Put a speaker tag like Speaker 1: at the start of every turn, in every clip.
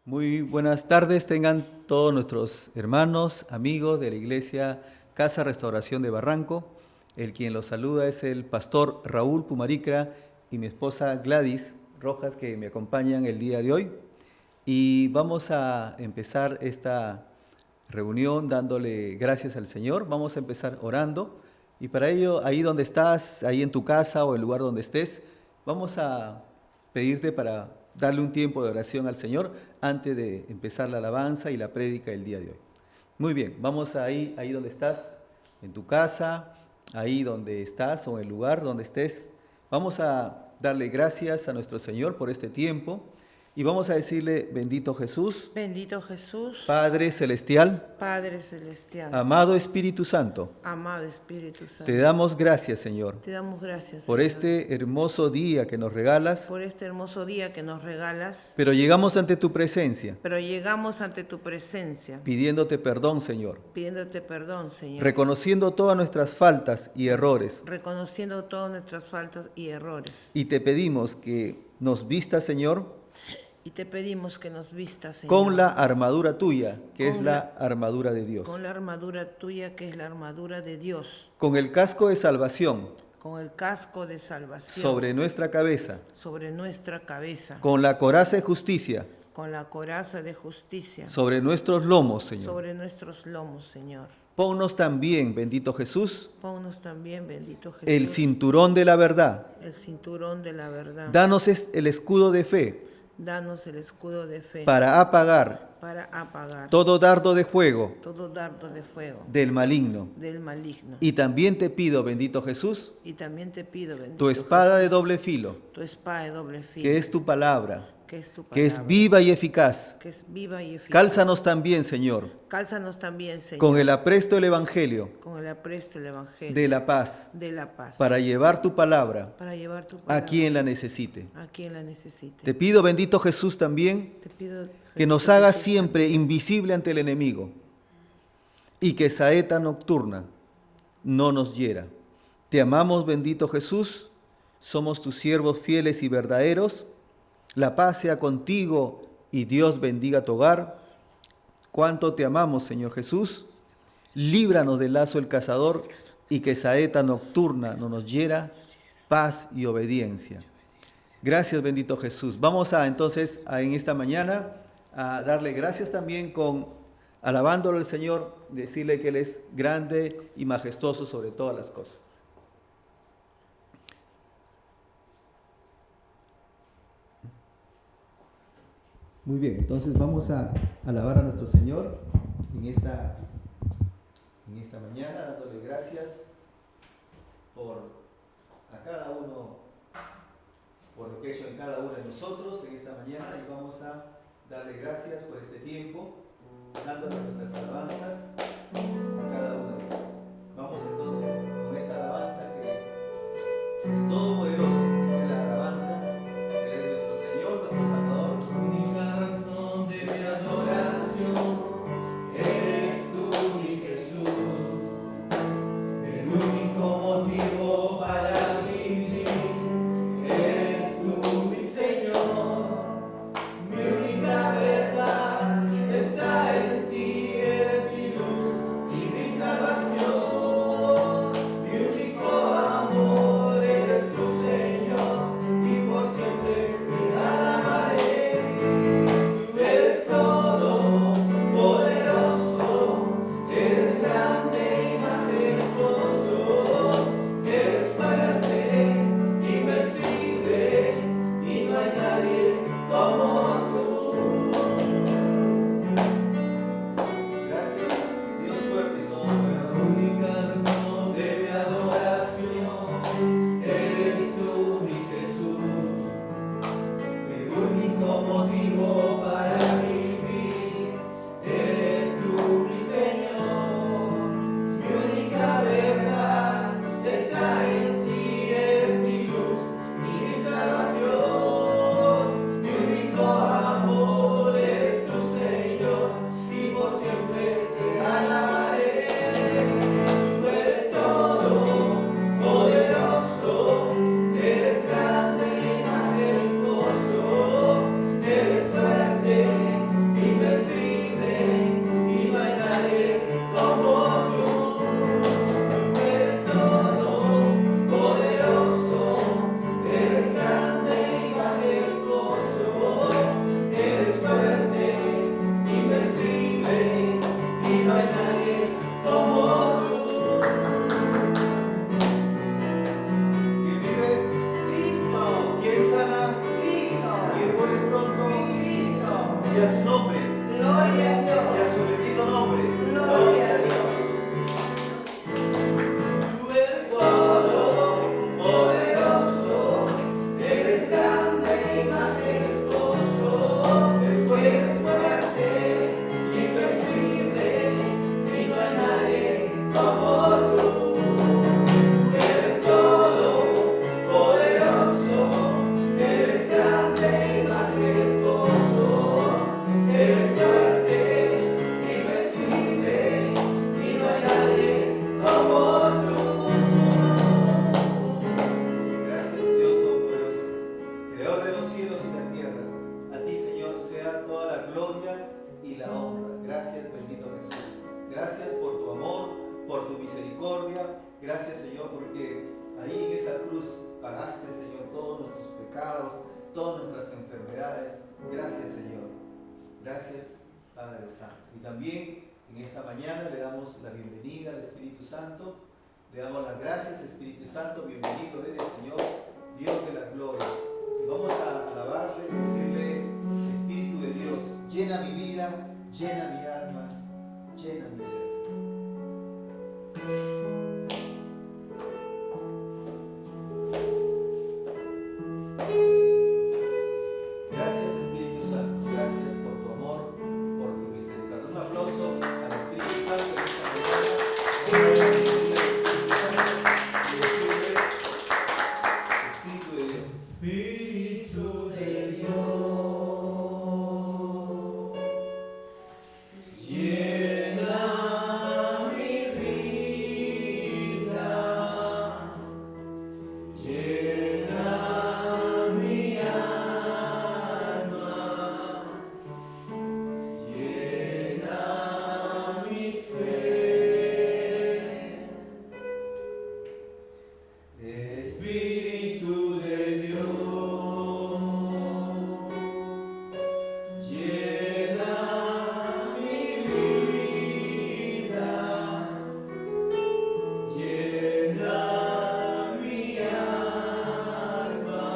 Speaker 1: Muy buenas tardes, tengan todos nuestros hermanos, amigos de la Iglesia Casa Restauración de Barranco. El quien los saluda es el pastor Raúl Pumaricra y mi esposa Gladys Rojas, que me acompañan el día de hoy. Y vamos a empezar esta reunión dándole gracias al Señor. Vamos a empezar orando. Y para ello, ahí donde estás, ahí en tu casa o el lugar donde estés, vamos a pedirte para darle un tiempo de oración al Señor antes de empezar la alabanza y la prédica del día de hoy. Muy bien, vamos ahí donde estás, en tu casa, ahí donde estás o en el lugar donde estés. Vamos a darle gracias a nuestro Señor por este tiempo y vamos a decirle: bendito Jesús,
Speaker 2: bendito Jesús,
Speaker 1: Padre Celestial,
Speaker 2: Padre Celestial,
Speaker 1: amado Espíritu Santo,
Speaker 2: amado Espíritu Santo.
Speaker 1: te damos gracias, Señor,
Speaker 2: Te damos gracias,
Speaker 1: por
Speaker 2: Señor,
Speaker 1: este hermoso día que nos regalas,
Speaker 2: por este hermoso día que nos regalas,
Speaker 1: pero llegamos ante tu presencia,
Speaker 2: pero llegamos ante tu presencia,
Speaker 1: pidiéndote perdón, Señor,
Speaker 2: pidiéndote perdón, Señor,
Speaker 1: reconociendo todas nuestras faltas y errores,
Speaker 2: reconociendo todas nuestras faltas y errores.
Speaker 1: y te pedimos que nos vistas, Señor,
Speaker 2: Y te pedimos que nos vistas, Señor,
Speaker 1: con la armadura tuya, que es
Speaker 2: Con
Speaker 1: la armadura de Dios,
Speaker 2: con la armadura tuya, que es la armadura de Dios,
Speaker 1: con el casco de salvación
Speaker 2: con el casco de salvación
Speaker 1: sobre nuestra cabeza,
Speaker 2: sobre nuestra cabeza,
Speaker 1: con la coraza de justicia
Speaker 2: con la coraza de justicia
Speaker 1: sobre nuestros lomos, Señor.
Speaker 2: sobre nuestros lomos, Señor.
Speaker 1: Ponnos también, bendito Jesús,
Speaker 2: Ponnos también, bendito Jesús,
Speaker 1: el cinturón de la verdad.
Speaker 2: el cinturón de la verdad.
Speaker 1: Danos el escudo de fe
Speaker 2: Danos el escudo de fe
Speaker 1: para apagar
Speaker 2: para apagar
Speaker 1: todo dardo de fuego
Speaker 2: todo dardo de fuego
Speaker 1: del maligno.
Speaker 2: del maligno.
Speaker 1: Y también te pido, bendito Jesús,
Speaker 2: Y también te pido, bendito
Speaker 1: tu espada de
Speaker 2: Jesús,
Speaker 1: doble filo,
Speaker 2: tu espada de doble filo,
Speaker 1: que es tu palabra,
Speaker 2: que es tu
Speaker 1: que es
Speaker 2: palabra,
Speaker 1: viva y eficaz.
Speaker 2: que es viva y eficaz.
Speaker 1: Cálzanos también, Señor,
Speaker 2: Cálzanos también, Señor,
Speaker 1: con el apresto del Evangelio
Speaker 2: con el apresto del Evangelio
Speaker 1: de la paz,
Speaker 2: de la paz,
Speaker 1: para llevar tu palabra
Speaker 2: para llevar tu palabra
Speaker 1: a quien la necesite.
Speaker 2: a quien la necesite.
Speaker 1: Te pido, bendito Jesús, también
Speaker 2: Te pido
Speaker 1: que nos
Speaker 2: bendito
Speaker 1: hagas
Speaker 2: Jesús,
Speaker 1: siempre invisible ante el enemigo y que saeta nocturna no nos hiera. Te amamos, bendito Jesús, somos tus siervos fieles y verdaderos. La paz sea contigo y Dios bendiga tu hogar. Cuánto te amamos, Señor Jesús. Líbranos del lazo del cazador y que saeta nocturna no nos hiera. Paz y obediencia. Gracias, bendito Jesús. Vamos entonces en esta mañana a darle gracias también alabándolo al Señor, decirle que Él es grande y majestuoso sobre todas las cosas. Muy bien, entonces vamos a alabar a nuestro Señor en esta mañana, dándole gracias a cada uno, por lo que ha hecho en cada uno de nosotros en esta mañana, y vamos a darle gracias por este tiempo, dándole nuestras alabanzas a cada uno de ellos. Vamos entonces con esta alabanza que es todopoderoso, es la alabanza que es nuestro Señor, nuestro Salvador.
Speaker 3: Única razón de mi adoración eres tú, mi Jesús, el único motivo para vivir eres tú, mi Señor, mi única verdad está en ti, eres mi luz y mi salvación.
Speaker 1: gloria y la honra. Gracias, bendito Jesús. Gracias por tu amor, por tu misericordia. Gracias, Señor, porque ahí en esa cruz pagaste, Señor, todos nuestros pecados, todas nuestras enfermedades. Gracias, Señor. Gracias, Padre Santo. Y también en esta mañana le damos la bienvenida al Espíritu Santo. Le damos las gracias, Espíritu Santo. Bienvenido eres, Señor, Dios de la gloria. Y vamos a alabarle, decirle: Espíritu de Dios, llena mi vida, llena mi alma, llena mi ser. Gracias, Espíritu Santo. Gracias por tu amor, por tu misericordia. Un aplauso al Espíritu Santo en esta mañana. Espíritu de Dios.
Speaker 3: Espíritu de Dios, llena mi vida, llena mi alma, llena mi ser. Espíritu de Dios, llena mi vida, llena mi alma,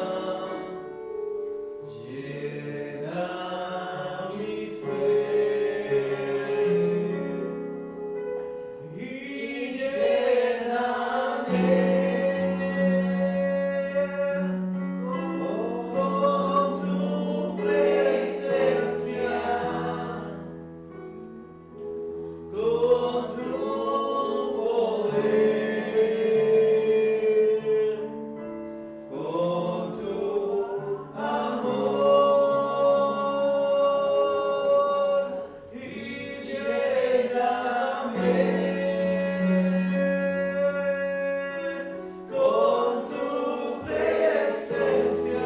Speaker 3: llena mi ser, y lléname con tu presencia, con tu poder, con tu amor, y lléname con tu presencia,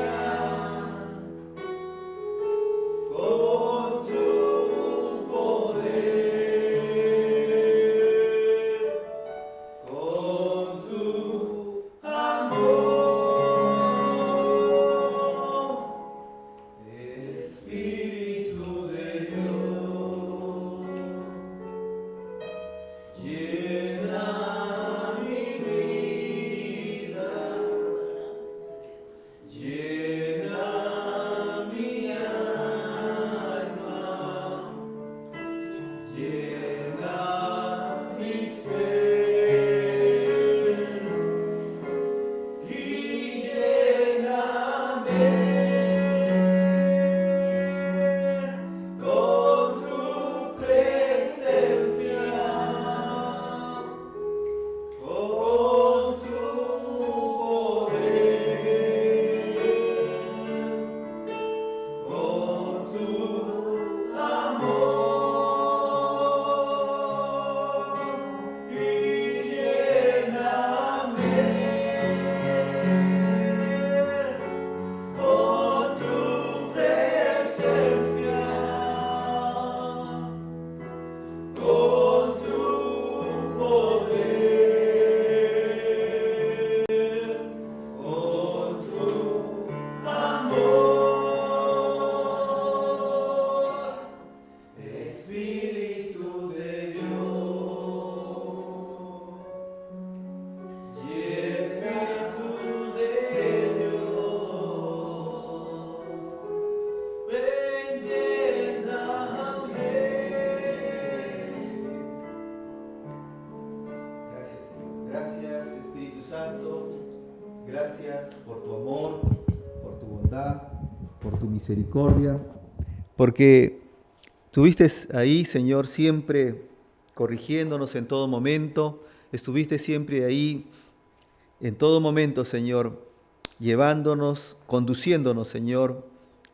Speaker 3: con tu poder, con tu amor. Espíritu de Dios, llena mi vida, llena mi alma, llena mi ser, y lléname con tu presencia, con tu poder, con tu amor, y lléname con tu presencia, con tu poder, con tu amor. Espíritu de Dios, y Espíritu de Dios, ven, lléname.
Speaker 1: Gracias, Señor. Gracias, Espíritu Santo. Gracias por tu amor, por tu bondad, por tu misericordia. Porque estuviste ahí, Señor, siempre corrigiéndonos en todo momento. Estuviste siempre ahí en todo momento, Señor, llevándonos, conduciéndonos, Señor.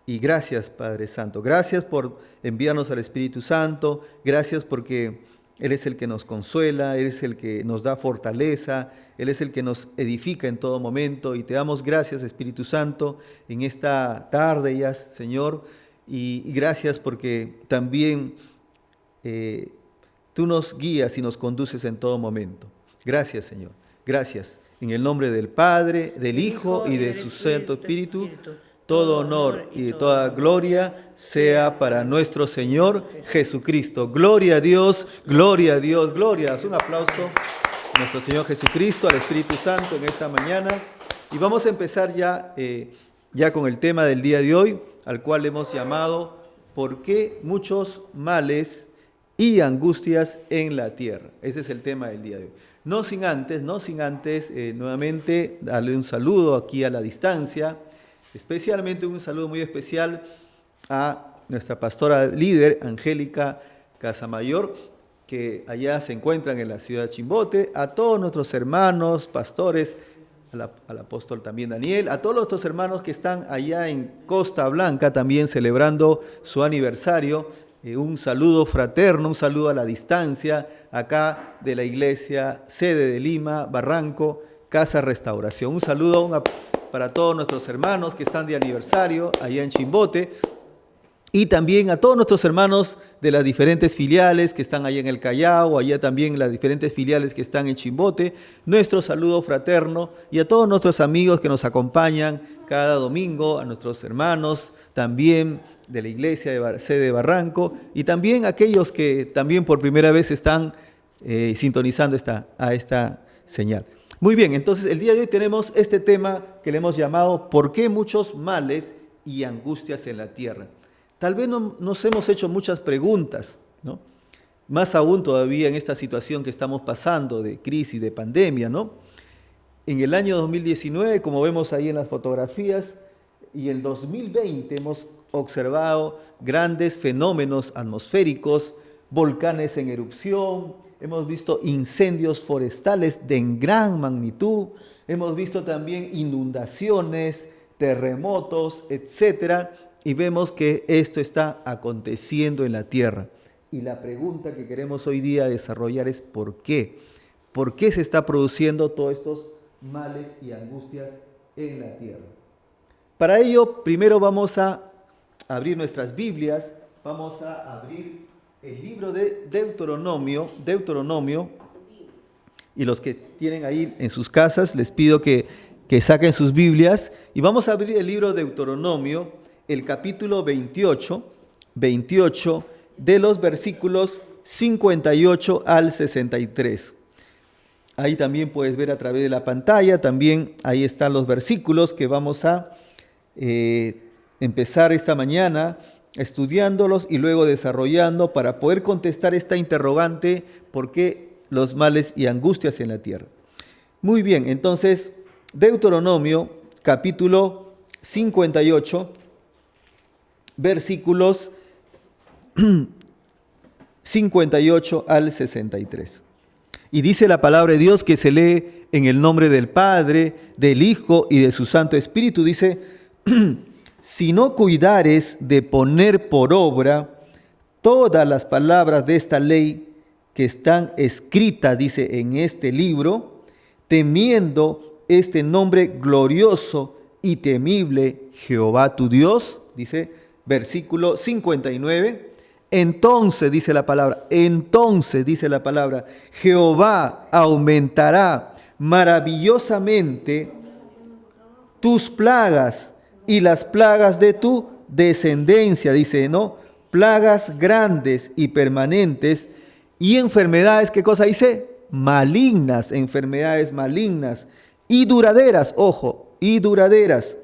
Speaker 1: Y gracias, Padre Santo. Gracias por enviarnos al Espíritu Santo. Gracias porque Él es el que nos consuela, Él es el que nos da fortaleza, Él es el que nos edifica en todo momento. Y te damos gracias, Espíritu Santo, en esta tarde ya, Señor, y gracias porque también tú nos guías y nos conduces en todo momento. Gracias, Señor. Gracias. En el nombre del Padre, del Hijo y de su Santo Espíritu, todo honor y toda gloria sea para nuestro Señor Jesucristo. Gloria a Dios, gloria a Dios, gloria. Un aplauso a nuestro Señor Jesucristo, al Espíritu Santo en esta mañana. Y vamos a empezar ya con el tema del día de hoy, al cual hemos llamado ¿por qué muchos males y angustias en la tierra? Ese es el tema del día de hoy. No sin antes, nuevamente darle un saludo aquí a la distancia, especialmente un saludo muy especial a nuestra pastora líder, Angélica Casamayor, que allá se encuentran en la ciudad de Chimbote, a todos nuestros hermanos, pastores, al apóstol también Daniel, a todos nuestros hermanos que están allá en Costa Blanca también celebrando su aniversario. Un saludo fraterno, un saludo a la distancia, acá de la iglesia, sede de Lima, Barranco, Casa Restauración. Un saludo para todos nuestros hermanos que están de aniversario allá en Chimbote y también a todos nuestros hermanos de las diferentes filiales que están allá en el Callao, allá también las diferentes filiales que están en Chimbote. Nuestro saludo fraterno y a todos nuestros amigos que nos acompañan cada domingo, a nuestros hermanos también de la iglesia de sede de Barranco y también aquellos que también por primera vez están sintonizando a esta señal. Muy bien, entonces el día de hoy tenemos este tema que le hemos llamado ¿por qué muchos males y angustias en la tierra? Tal vez no nos hemos hecho muchas preguntas, ¿no? Más aún todavía en esta situación que estamos pasando de crisis, de pandemia, ¿no? En el año 2019, como vemos ahí en las fotografías, y el 2020 hemos observado grandes fenómenos atmosféricos, volcanes en erupción, hemos visto incendios forestales de gran magnitud, hemos visto también inundaciones, terremotos, etcétera, y vemos que esto está aconteciendo en la tierra. Y la pregunta que queremos hoy día desarrollar es ¿por qué? ¿Por qué se está produciendo todos estos males y angustias en la tierra? Para ello, primero vamos a abrir nuestras Biblias, vamos a abrir el libro de Deuteronomio, y los que tienen ahí en sus casas, les pido que saquen sus Biblias, y vamos a abrir el libro de Deuteronomio, el capítulo 28, de los versículos 58 al 63. Ahí también puedes ver a través de la pantalla, también ahí están los versículos que vamos a empezar esta mañana estudiándolos y luego desarrollando para poder contestar esta interrogante, ¿por qué los males y angustias en la tierra? Muy bien, entonces, Deuteronomio, capítulo 58, versículos 58 al 63. Y dice la palabra de Dios que se lee en el nombre del Padre, del Hijo y de su Santo Espíritu. Dice, si no cuidares de poner por obra todas las palabras de esta ley que están escritas, dice, en este libro, temiendo este nombre glorioso y temible Jehová tu Dios, dice, versículo 59, entonces dice la palabra, Jehová aumentará maravillosamente tus plagas y las plagas de tu descendencia, dice, ¿no? Plagas grandes y permanentes y enfermedades, ¿qué cosa dice? Malignas, enfermedades malignas y duraderas, ojo, y duraderas.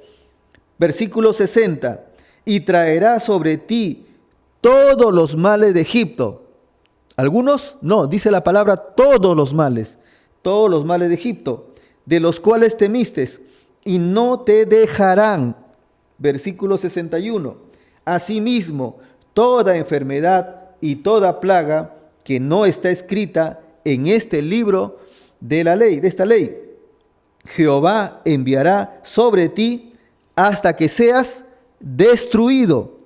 Speaker 1: Versículo 60, y traerá sobre ti todos los males de Egipto. Algunos, no, dice la palabra todos los males de Egipto, de los cuales temiste, y no te dejarán. Versículo 61, asimismo, toda enfermedad y toda plaga que no está escrita en este libro de la ley, de esta ley, Jehová enviará sobre ti hasta que seas destruido.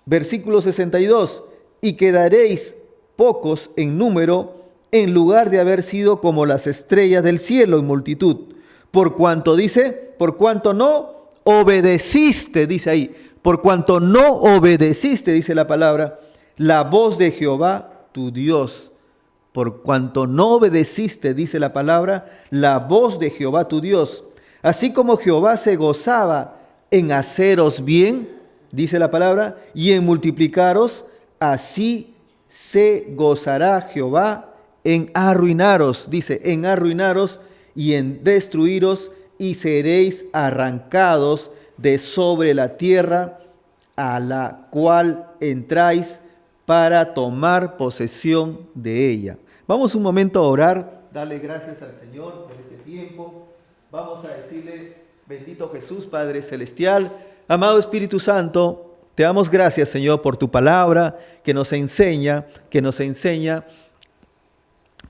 Speaker 1: Versículo 62, y quedaréis pocos en número, en lugar de haber sido como las estrellas del cielo en multitud. Por cuanto dice, por cuanto no obedeciste, dice ahí, por cuanto no obedeciste, dice la palabra, la voz de Jehová tu Dios. Por cuanto no obedeciste, dice la palabra, la voz de Jehová tu Dios. Así como Jehová se gozaba en haceros bien, dice la palabra, y en multiplicaros, así se gozará Jehová en arruinaros, dice, en arruinaros y en destruiros, y seréis arrancados de sobre la tierra a la cual entráis para tomar posesión de ella. Vamos un momento a orar, darle gracias al Señor por este tiempo. Vamos a decirle, bendito Jesús, Padre Celestial, amado Espíritu Santo, te damos gracias, Señor, por tu palabra que nos enseña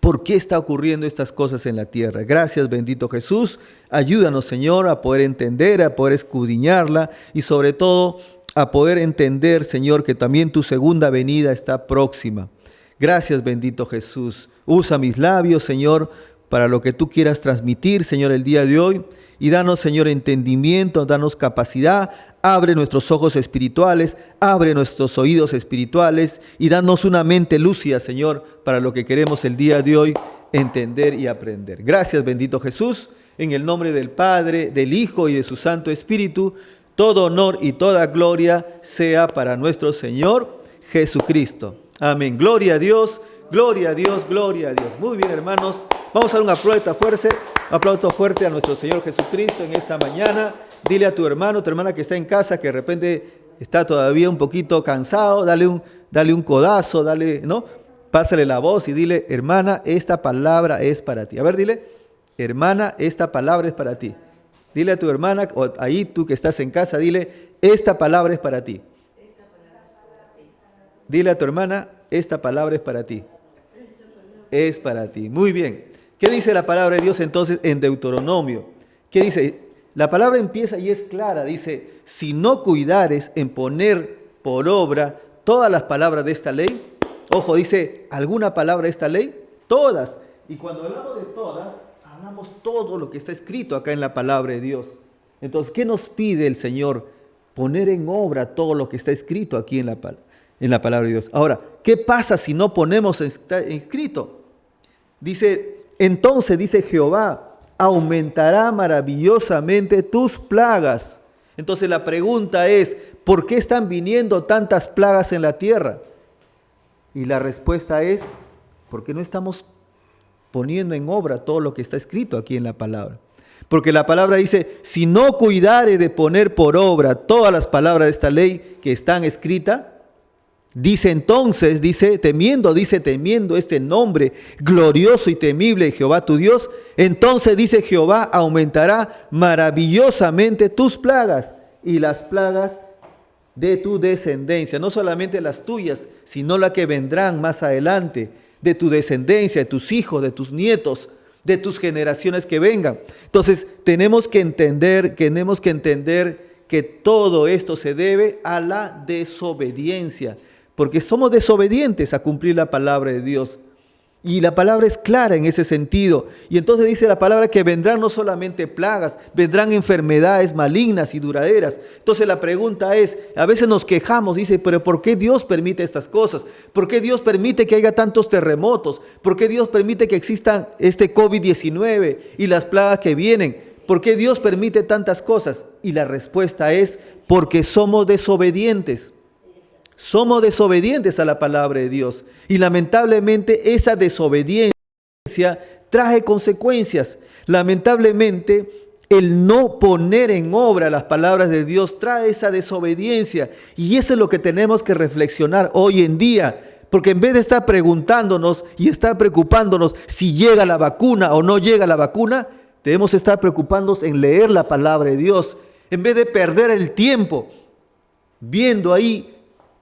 Speaker 1: por qué está ocurriendo estas cosas en la tierra. Gracias, bendito Jesús. Ayúdanos, Señor, a poder entender, a poder escudriñarla y sobre todo a poder entender, Señor, que también tu segunda venida está próxima. Gracias, bendito Jesús. Usa mis labios, Señor, para lo que tú quieras transmitir, Señor, el día de hoy. Y danos, Señor, entendimiento, danos capacidad. Abre nuestros ojos espirituales, abre nuestros oídos espirituales y danos una mente lúcida, Señor, para lo que queremos el día de hoy entender y aprender. Gracias, bendito Jesús. En el nombre del Padre, del Hijo y de su Santo Espíritu, todo honor y toda gloria sea para nuestro Señor Jesucristo. Amén. Gloria a Dios, gloria a Dios, gloria a Dios. Muy bien, hermanos. Vamos a dar un aplauso fuerte a nuestro Señor Jesucristo en esta mañana. Dile a tu hermano, tu hermana que está en casa, que de repente está todavía un poquito cansado, dale un codazo, ¿no? Pásale la voz y dile, hermana, esta palabra es para ti. A ver, dile, hermana, esta palabra es para ti. Dile a tu hermana, o ahí tú que estás en casa, dile, esta palabra es para ti. Dile a tu hermana, esta palabra es para ti. Es para ti. Muy bien. ¿Qué dice la palabra de Dios entonces en Deuteronomio? ¿Qué dice? La palabra empieza y es clara. Dice, si no cuidares en poner por obra todas las palabras de esta ley. Ojo, dice, ¿alguna palabra de esta ley? Todas. Y cuando hablamos de todas, hablamos todo lo que está escrito acá en la palabra de Dios. Entonces, ¿qué nos pide el Señor? Poner en obra todo lo que está escrito aquí en la palabra de Dios. Ahora, ¿qué pasa si no ponemos escrito? Dice, entonces dice Jehová, aumentará maravillosamente tus plagas. Entonces la pregunta es, ¿por qué están viniendo tantas plagas en la tierra? Y la respuesta es, porque no estamos poniendo en obra todo lo que está escrito aquí en la palabra. Porque la palabra dice, si no cuidare de poner por obra todas las palabras de esta ley que están escritas, dice entonces, temiendo este nombre glorioso y temible de Jehová tu Dios, entonces dice Jehová, aumentará maravillosamente tus plagas y las plagas de tu descendencia, no solamente las tuyas, sino las que vendrán más adelante, de tu descendencia, de tus hijos, de tus nietos, de tus generaciones que vengan. Entonces tenemos que entender que todo esto se debe a la desobediencia, porque somos desobedientes a cumplir la palabra de Dios. Y la palabra es clara en ese sentido. Y entonces dice la palabra que vendrán no solamente plagas, vendrán enfermedades malignas y duraderas. Entonces la pregunta es, a veces nos quejamos, dice, pero ¿por qué Dios permite estas cosas? ¿Por qué Dios permite que haya tantos terremotos? ¿Por qué Dios permite que existan este COVID-19 y las plagas que vienen? ¿Por qué Dios permite tantas cosas? Y la respuesta es, porque somos desobedientes. Somos desobedientes a la palabra de Dios y lamentablemente esa desobediencia trae consecuencias. Lamentablemente el no poner en obra las palabras de Dios trae esa desobediencia y eso es lo que tenemos que reflexionar hoy en día. Porque en vez de estar preguntándonos y estar preocupándonos si llega la vacuna o no llega la vacuna, debemos estar preocupándonos en leer la palabra de Dios. En vez de perder el tiempo viendo ahí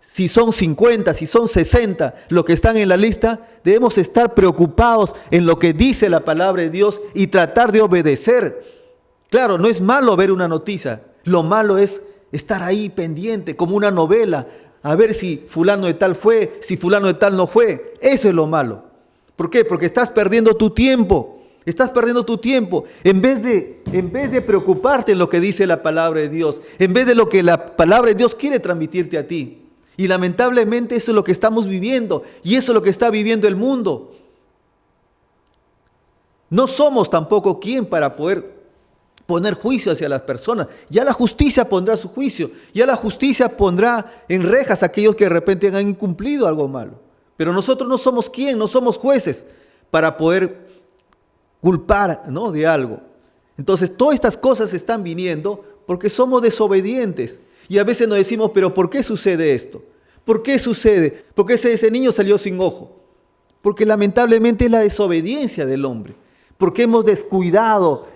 Speaker 1: si son 50, si son 60 los que están en la lista, debemos estar preocupados en lo que dice la palabra de Dios y tratar de obedecer. Claro, no es malo ver una noticia, lo malo es estar ahí pendiente como una novela, a ver si fulano de tal fue, si fulano de tal no fue. Eso es lo malo. ¿Por qué? Porque estás perdiendo tu tiempo. Estás perdiendo tu tiempo en vez de preocuparte en lo que dice la palabra de Dios, en vez de lo que la palabra de Dios quiere transmitirte a ti. Y lamentablemente eso es lo que estamos viviendo y eso es lo que está viviendo el mundo. No somos tampoco quien para poder poner juicio hacia las personas. Ya la justicia pondrá su juicio, ya la justicia pondrá en rejas a aquellos que de repente han incumplido algo malo. Pero nosotros no somos quien, no somos jueces para poder culpar, ¿no?, de algo. Entonces todas estas cosas están viniendo porque somos desobedientes. Y a veces nos decimos, pero ¿por qué sucede esto? ¿Por qué sucede? ¿Por qué ese niño salió sin ojo? Porque lamentablemente es la desobediencia del hombre. Porque hemos descuidado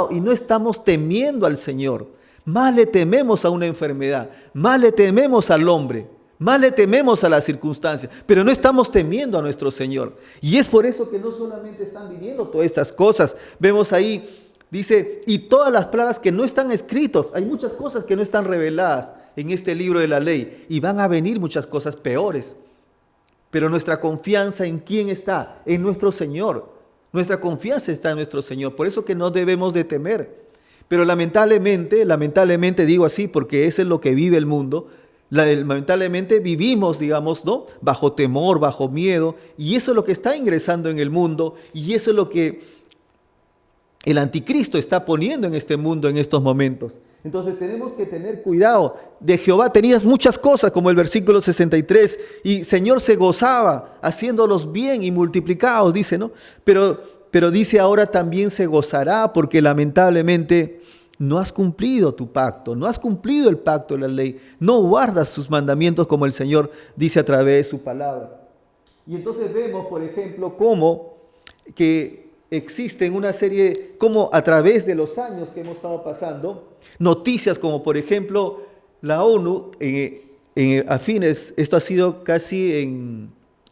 Speaker 1: y no estamos temiendo al Señor. Más le tememos a una enfermedad, más le tememos al hombre, más le tememos a las circunstancias, pero no estamos temiendo a nuestro Señor. Y es por eso que no solamente están viniendo todas estas cosas. Vemos ahí, dice, y todas las plagas que no están escritos. Hay muchas cosas que no están reveladas en este libro de la ley. Y van a venir muchas cosas peores. Pero nuestra confianza, ¿en quién está? En nuestro Señor. Nuestra confianza está en nuestro Señor. Por eso que no debemos de temer. Pero lamentablemente digo así porque eso es lo que vive el mundo. Lamentablemente vivimos, digamos, ¿no?, bajo temor, bajo miedo, y eso es lo que está ingresando en el mundo, y eso es lo que el anticristo está poniendo en este mundo en estos momentos. Entonces tenemos que tener cuidado. De Jehová tenías muchas cosas, como el versículo 63, y Señor se gozaba haciéndolos bien y multiplicados, dice, ¿no? Pero dice ahora también se gozará porque lamentablemente no has cumplido tu pacto, no has cumplido el pacto de la ley, no guardas sus mandamientos como el Señor dice a través de su palabra. Y entonces vemos, por ejemplo, cómo que existen una serie, como a través de los años que hemos estado pasando, noticias como por ejemplo la ONU, esto ha sido casi en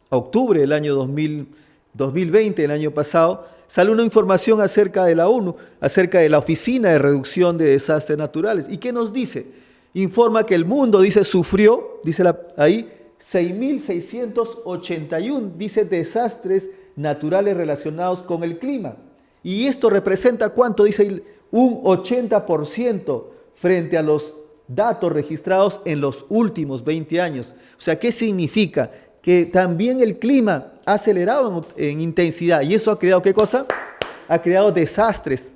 Speaker 1: octubre del año 2020, el año pasado, sale una información acerca de la ONU, acerca de la Oficina de Reducción de Desastres Naturales. ¿Y qué nos dice? Informa que el mundo, dice, sufrió, dice ahí, 6.681, dice, desastres naturales relacionados con el clima. Y esto representa, ¿cuánto? Dice, un 80% frente a los datos registrados en los últimos 20 años. O sea, ¿qué significa? Que también el clima ha acelerado en intensidad. ¿Y eso ha creado qué cosa? Ha creado desastres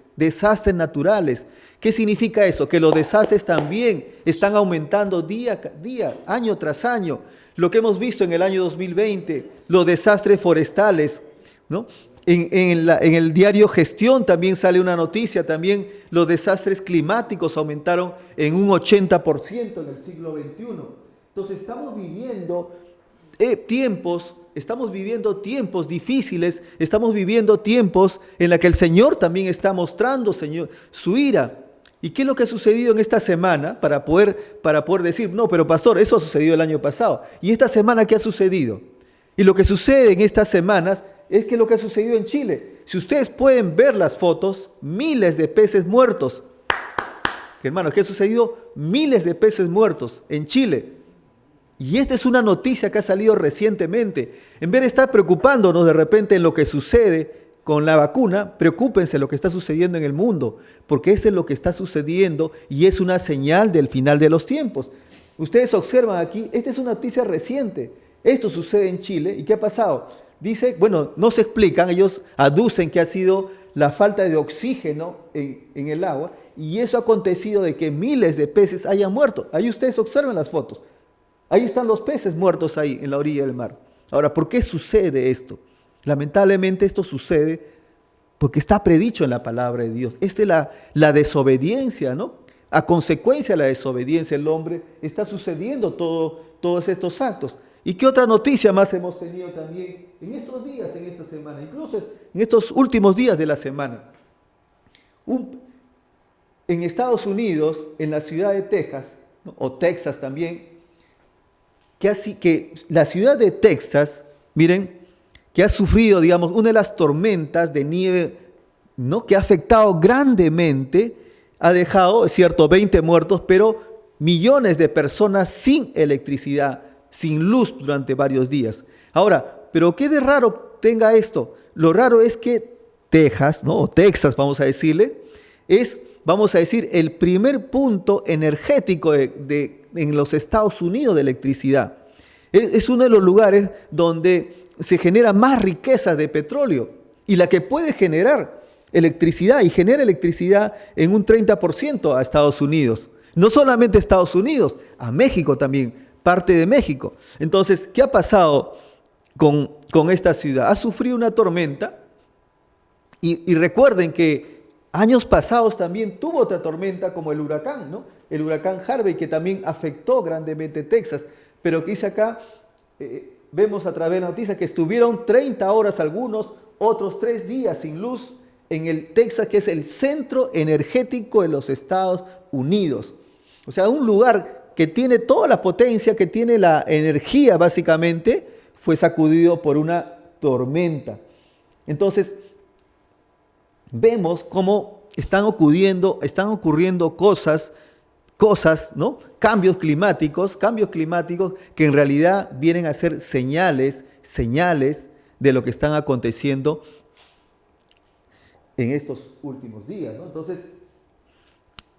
Speaker 1: naturales. ¿Qué significa eso? Que los desastres también están aumentando día a día, año tras año. Lo que hemos visto en el año 2020, los desastres forestales, ¿no? En el diario Gestión también sale una noticia, también los desastres climáticos aumentaron en un 80% en el siglo XXI. Entonces estamos viviendo tiempos difíciles, estamos viviendo tiempos en los que el Señor también está mostrando, Señor, su ira. ¿Y qué es lo que ha sucedido en esta semana para poder decir, no, pero pastor, eso ha sucedido el año pasado? ¿Y esta semana qué ha sucedido? Y lo que sucede en estas semanas es que lo que ha sucedido en Chile. Si ustedes pueden ver las fotos, miles de peces muertos. Hermanos, ¿qué ha sucedido? Miles de peces muertos en Chile. Y esta es una noticia que ha salido recientemente. En vez de estar preocupándonos de repente en lo que sucede con la vacuna, preocúpense en lo que está sucediendo en el mundo, porque eso es lo que está sucediendo y es una señal del final de los tiempos. Ustedes observan aquí, esta es una noticia reciente. Esto sucede en Chile. ¿Y qué ha pasado? Dice, bueno, no se explican, ellos aducen que ha sido la falta de oxígeno en el agua, y eso ha acontecido de que miles de peces hayan muerto. Ahí ustedes observan las fotos. Ahí están los peces muertos ahí en la orilla del mar. Ahora, ¿por qué sucede esto? Lamentablemente esto sucede porque está predicho en la palabra de Dios. Esta es la desobediencia, ¿no? A consecuencia de la desobediencia del hombre está sucediendo todos estos actos. ¿Y qué otra noticia más hemos tenido también en estos días, en esta semana? Incluso en estos últimos días de la semana. En Estados Unidos, en la ciudad de Texas, ¿no?, o Texas también, que la ciudad de Texas, miren, que ha sufrido, digamos, una de las tormentas de nieve, ¿no?, que ha afectado grandemente, ha dejado, es cierto, 20 muertos, pero millones de personas sin electricidad, sin luz durante varios días. Ahora, ¿pero qué de raro tenga esto? Lo raro es que Texas, ¿no? O Texas, vamos a decirle, es, vamos a decir, el primer punto energético en los Estados Unidos de electricidad. Es uno de los lugares donde se genera más riqueza de petróleo y la que puede generar electricidad y genera electricidad en un 30% a Estados Unidos. No solamente a Estados Unidos, a México también, parte de México. Entonces, ¿qué ha pasado con esta ciudad? Ha sufrido una tormenta y recuerden que años pasados también tuvo otra tormenta como el huracán, ¿no? El huracán Harvey, que también afectó grandemente Texas, pero que dice acá, vemos a través de la noticia que estuvieron 30 horas algunos, otros 3 días sin luz en el Texas, que es el centro energético de los Estados Unidos. O sea, un lugar que tiene toda la potencia, que tiene la energía básicamente, fue sacudido por una tormenta. Entonces, vemos cómo están ocurriendo cosas, ¿no? Cambios climáticos que en realidad vienen a ser señales de lo que están aconteciendo en estos últimos días, ¿no? Entonces,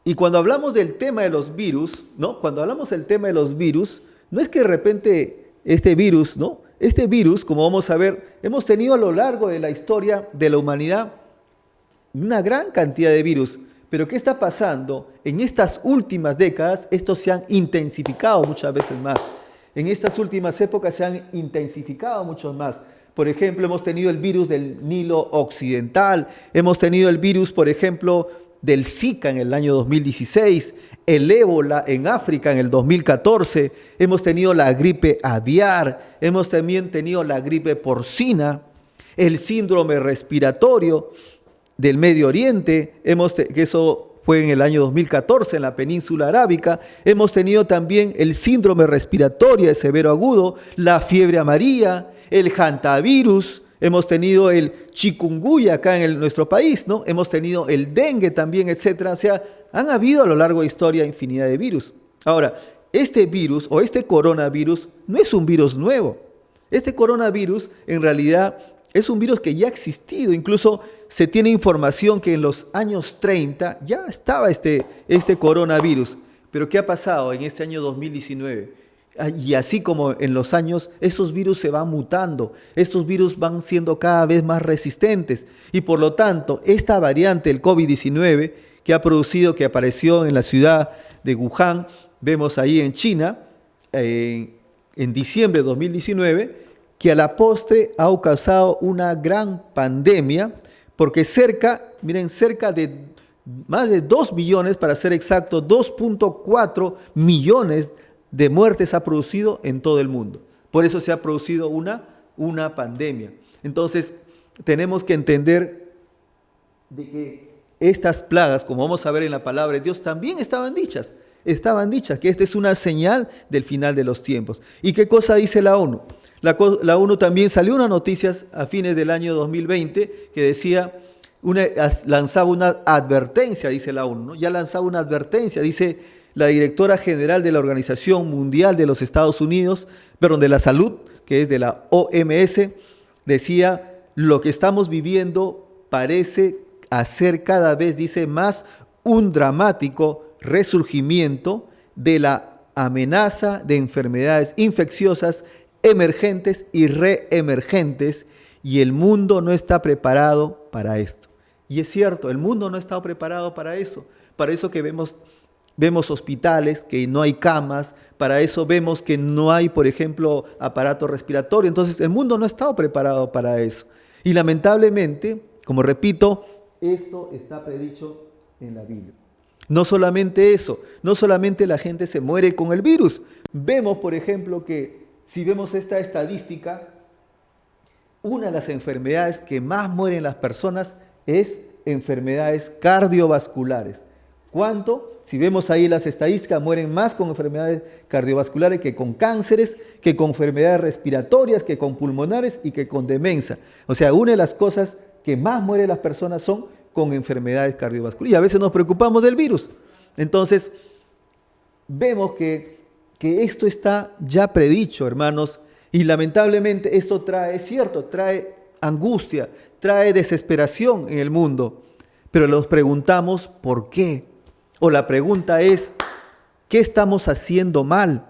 Speaker 1: y cuando hablamos del tema de los virus, ¿no? Cuando hablamos del tema de los virus, no es que de repente este virus, ¿no? Este virus, como vamos a ver, hemos tenido a lo largo de la historia de la humanidad una gran cantidad de virus. Pero ¿qué está pasando? En estas últimas décadas, estos se han intensificado muchas veces más. En estas últimas épocas se han intensificado muchos más. Por ejemplo, hemos tenido el virus del Nilo Occidental, hemos tenido el virus, por ejemplo, del Zika en el año 2016, el ébola en África en el 2014, hemos tenido la gripe aviar, hemos también tenido la gripe porcina, el síndrome respiratorio del Medio Oriente, que eso fue en el año 2014 en la península arábica. Hemos tenido también el síndrome respiratorio de severo agudo, la fiebre amarilla, el hantavirus, hemos tenido el chikungunya acá en nuestro país, ¿no? Hemos tenido el dengue también, etcétera. O sea, han habido a lo largo de la historia infinidad de virus. Ahora, este virus o este coronavirus no es un virus nuevo. Este coronavirus en realidad es un virus que ya ha existido. Incluso se tiene información que en los años 30 ya estaba este coronavirus. Pero ¿qué ha pasado en este año 2019? Y así como en los años, estos virus se van mutando, estos virus van siendo cada vez más resistentes. Y por lo tanto, esta variante, el COVID-19, que apareció en la ciudad de Wuhan, vemos ahí en China, en diciembre de 2019, que a la postre ha causado una gran pandemia, porque cerca de más de 2 millones, para ser exacto, 2.4 millones de muertes ha producido en todo el mundo. Por eso se ha producido una pandemia. Entonces, tenemos que entender de que estas plagas, como vamos a ver en la palabra de Dios, también estaban dichas, que esta es una señal del final de los tiempos. ¿Y qué cosa dice la ONU? La ONU también salió unas noticias a fines del año 2020 que decía, lanzaba una advertencia, dice la ONU, ¿no? Ya lanzaba una advertencia, dice la directora general de la Organización Mundial de los Estados Unidos, de la Salud, que es de la OMS, decía, lo que estamos viviendo parece hacer cada vez, dice, más un dramático resurgimiento de la amenaza de enfermedades infecciosas emergentes y reemergentes, y el mundo no está preparado para esto. Y es cierto, el mundo no ha estado preparado para eso que vemos hospitales, que no hay camas, para eso vemos que no hay, por ejemplo, aparato respiratorio. Entonces, el mundo no ha estado preparado para eso. Y lamentablemente, como repito, esto está predicho en la Biblia. No solamente eso, no solamente la gente se muere con el virus. Vemos, por ejemplo, que si vemos esta estadística, una de las enfermedades que más mueren las personas es enfermedades cardiovasculares. ¿Cuánto? Si vemos ahí las estadísticas, mueren más con enfermedades cardiovasculares que con cánceres, que con enfermedades respiratorias, que con pulmonares y que con demencia. O sea, una de las cosas que más mueren las personas son con enfermedades cardiovasculares. Y a veces nos preocupamos del virus. Entonces, vemos que esto está ya predicho, hermanos, y lamentablemente esto trae angustia, trae desesperación en el mundo. Pero nos preguntamos ¿por qué? O la pregunta es ¿qué estamos haciendo mal?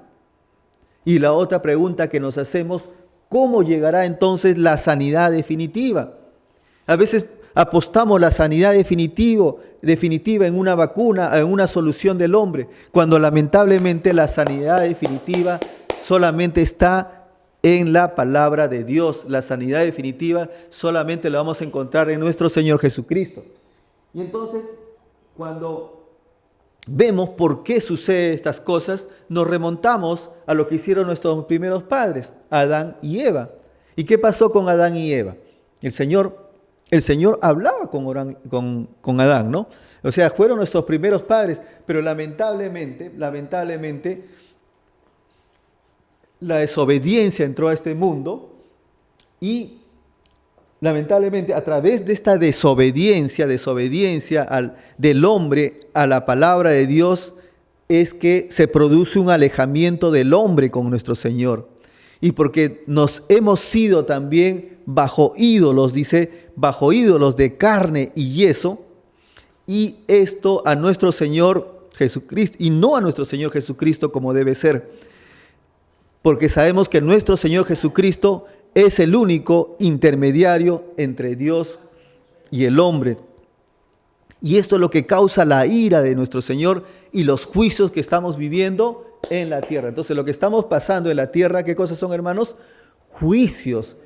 Speaker 1: Y la otra pregunta que nos hacemos, ¿cómo llegará entonces la sanidad definitiva? A veces apostamos la sanidad definitiva en una vacuna, en una solución del hombre, cuando lamentablemente la sanidad definitiva solamente está en la palabra de Dios. La sanidad definitiva solamente la vamos a encontrar en nuestro Señor Jesucristo. Y entonces, cuando vemos por qué suceden estas cosas, nos remontamos a lo que hicieron nuestros primeros padres, Adán y Eva. ¿Y qué pasó con Adán y Eva? El Señor hablaba con Adán, ¿no? O sea, fueron nuestros primeros padres, pero lamentablemente, la desobediencia entró a este mundo y lamentablemente a través de esta desobediencia del hombre a la palabra de Dios es que se produce un alejamiento del hombre con nuestro Señor. Y porque nos hemos sido también bajo ídolos, dice, bajo ídolos de carne y yeso, y esto a nuestro Señor Jesucristo, y no a nuestro Señor Jesucristo como debe ser, porque sabemos que nuestro Señor Jesucristo es el único intermediario entre Dios y el hombre. Y esto es lo que causa la ira de nuestro Señor y los juicios que estamos viviendo en la tierra. Entonces, lo que estamos pasando en la tierra, ¿qué cosas son, hermanos? Juicios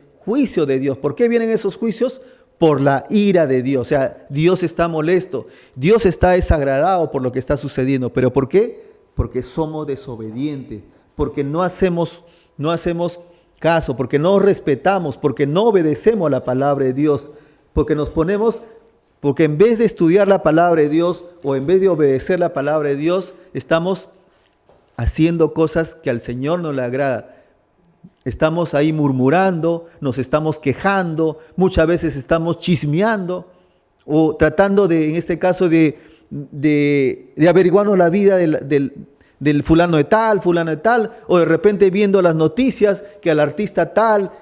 Speaker 1: de Dios. ¿Por qué vienen esos juicios? Por la ira de Dios. O sea, Dios está molesto, Dios está desagradado por lo que está sucediendo. ¿Pero por qué? Porque somos desobedientes, porque no hacemos caso, porque no respetamos, porque no obedecemos a la palabra de Dios, porque en vez de estudiar la palabra de Dios o en vez de obedecer la palabra de Dios, estamos haciendo cosas que al Señor no le agrada. Estamos ahí murmurando, nos estamos quejando, muchas veces estamos chismeando o tratando en este caso de averiguarnos la vida del fulano de tal, o de repente viendo las noticias que al artista tal,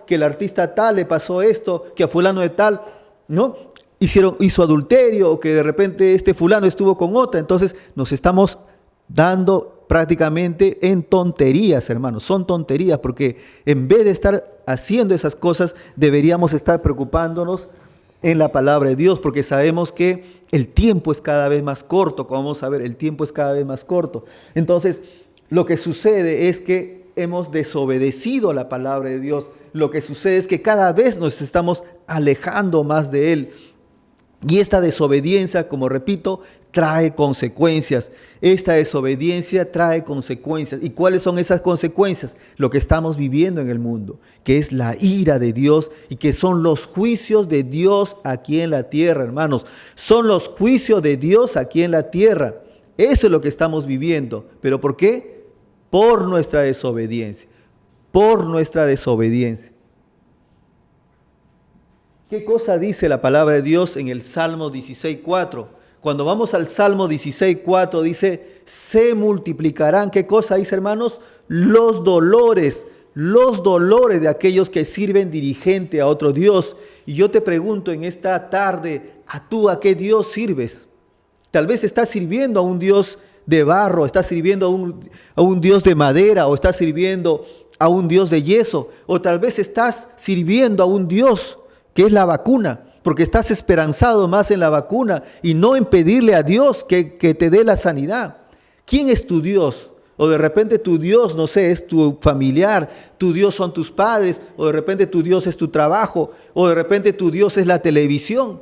Speaker 1: le pasó esto, que a fulano de tal, ¿no? Hizo adulterio, o que de repente este fulano estuvo con otra. Entonces nos estamos dando prácticamente en tonterías, hermanos. Son tonterías, porque en vez de estar haciendo esas cosas, deberíamos estar preocupándonos en la palabra de Dios, porque sabemos que el tiempo es cada vez más corto. Como vamos a ver, el tiempo es cada vez más corto. Entonces, lo que sucede es que hemos desobedecido a la palabra de Dios. Lo que sucede es que cada vez nos estamos alejando más de Él. Y esta desobediencia, como repito, trae consecuencias. Esta desobediencia trae consecuencias. ¿Y cuáles son esas consecuencias? Lo que estamos viviendo en el mundo, que es la ira de Dios y que son los juicios de Dios aquí en la tierra, hermanos. Son los juicios de Dios aquí en la tierra. Eso es lo que estamos viviendo. ¿Pero por qué? Por nuestra desobediencia. Por nuestra desobediencia. ¿Qué cosa dice la palabra de Dios en el Salmo 16:4? Cuando vamos al Salmo 16:4 dice, se multiplicarán, ¿qué cosa dice, hermanos? Los dolores de aquellos que sirven diligente a otro Dios. Y yo te pregunto en esta tarde, ¿a qué Dios sirves? Tal vez estás sirviendo a un Dios de barro, estás sirviendo a un Dios de madera, o estás sirviendo a un Dios de yeso, o tal vez estás sirviendo a un Dios que es la vacuna, porque estás esperanzado más en la vacuna y no en pedirle a Dios que te dé la sanidad. ¿Quién es tu Dios? O de repente tu Dios, no sé, es tu familiar, tu Dios son tus padres, o de repente tu Dios es tu trabajo, o de repente tu Dios es la televisión,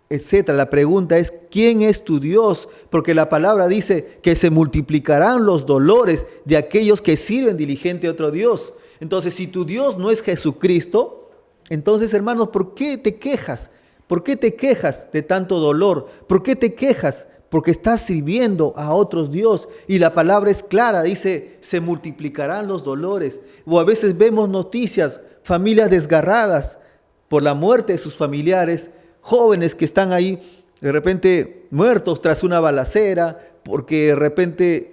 Speaker 1: etcétera. La pregunta es, ¿quién es tu Dios? Porque la palabra dice que se multiplicarán los dolores de aquellos que sirven diligente a otro Dios. Entonces, si tu Dios no es Jesucristo, entonces, hermanos, ¿por qué te quejas? ¿Por qué te quejas de tanto dolor? ¿Por qué te quejas? Porque estás sirviendo a otros Dios. Y la palabra es clara, dice, se multiplicarán los dolores. O a veces vemos noticias, familias desgarradas por la muerte de sus familiares, jóvenes que están ahí de repente muertos tras una balacera, porque de repente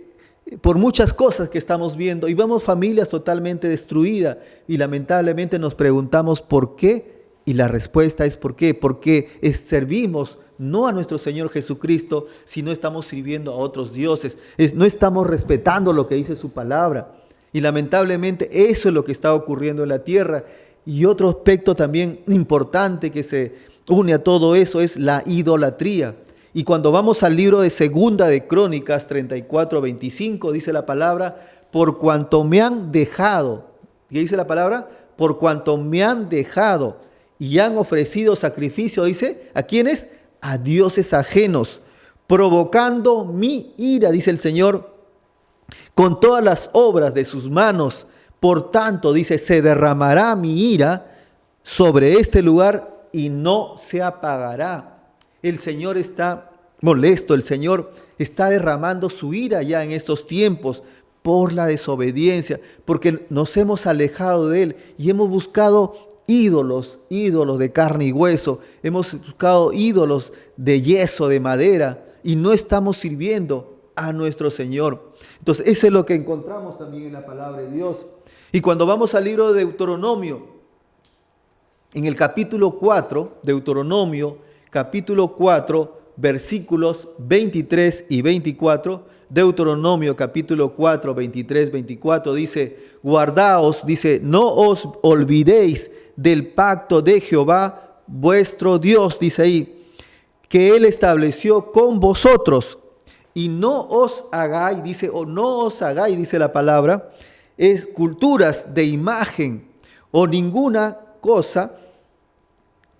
Speaker 1: por muchas cosas que estamos viendo, y vemos familias totalmente destruidas, y lamentablemente nos preguntamos ¿por qué Y la respuesta es ¿por qué? Porque servimos no a nuestro Señor Jesucristo, sino estamos sirviendo a otros dioses. No estamos respetando lo que dice su palabra. Y lamentablemente eso es lo que está ocurriendo en la tierra. Y otro aspecto también importante que se une a todo eso es la idolatría. Y cuando vamos al libro de Segunda de Crónicas 34:25, dice la palabra, por cuanto me han dejado. ¿Qué dice la palabra? Por cuanto me han dejado y han ofrecido sacrificio, dice, ¿a quiénes? A dioses ajenos, provocando mi ira, dice el Señor, con todas las obras de sus manos. Por tanto, dice, se derramará mi ira sobre este lugar y no se apagará. El Señor está molesto, el Señor está derramando su ira ya en estos tiempos por la desobediencia, porque nos hemos alejado de Él y hemos buscado ídolos de carne y hueso, hemos buscado ídolos de yeso, de madera, y no estamos sirviendo a nuestro Señor. Entonces, eso es lo que encontramos también en la palabra de Dios. Y cuando vamos al libro de Deuteronomio, en el capítulo 4, Deuteronomio, capítulo 4, versículos 23 y 24, Deuteronomio capítulo 4, 23, 24, dice, guardaos, dice, no os olvidéis del pacto de Jehová, vuestro Dios, dice ahí, que Él estableció con vosotros, y no os hagáis, dice, o no os hagáis, dice la palabra, esculturas de imagen, o ninguna cosa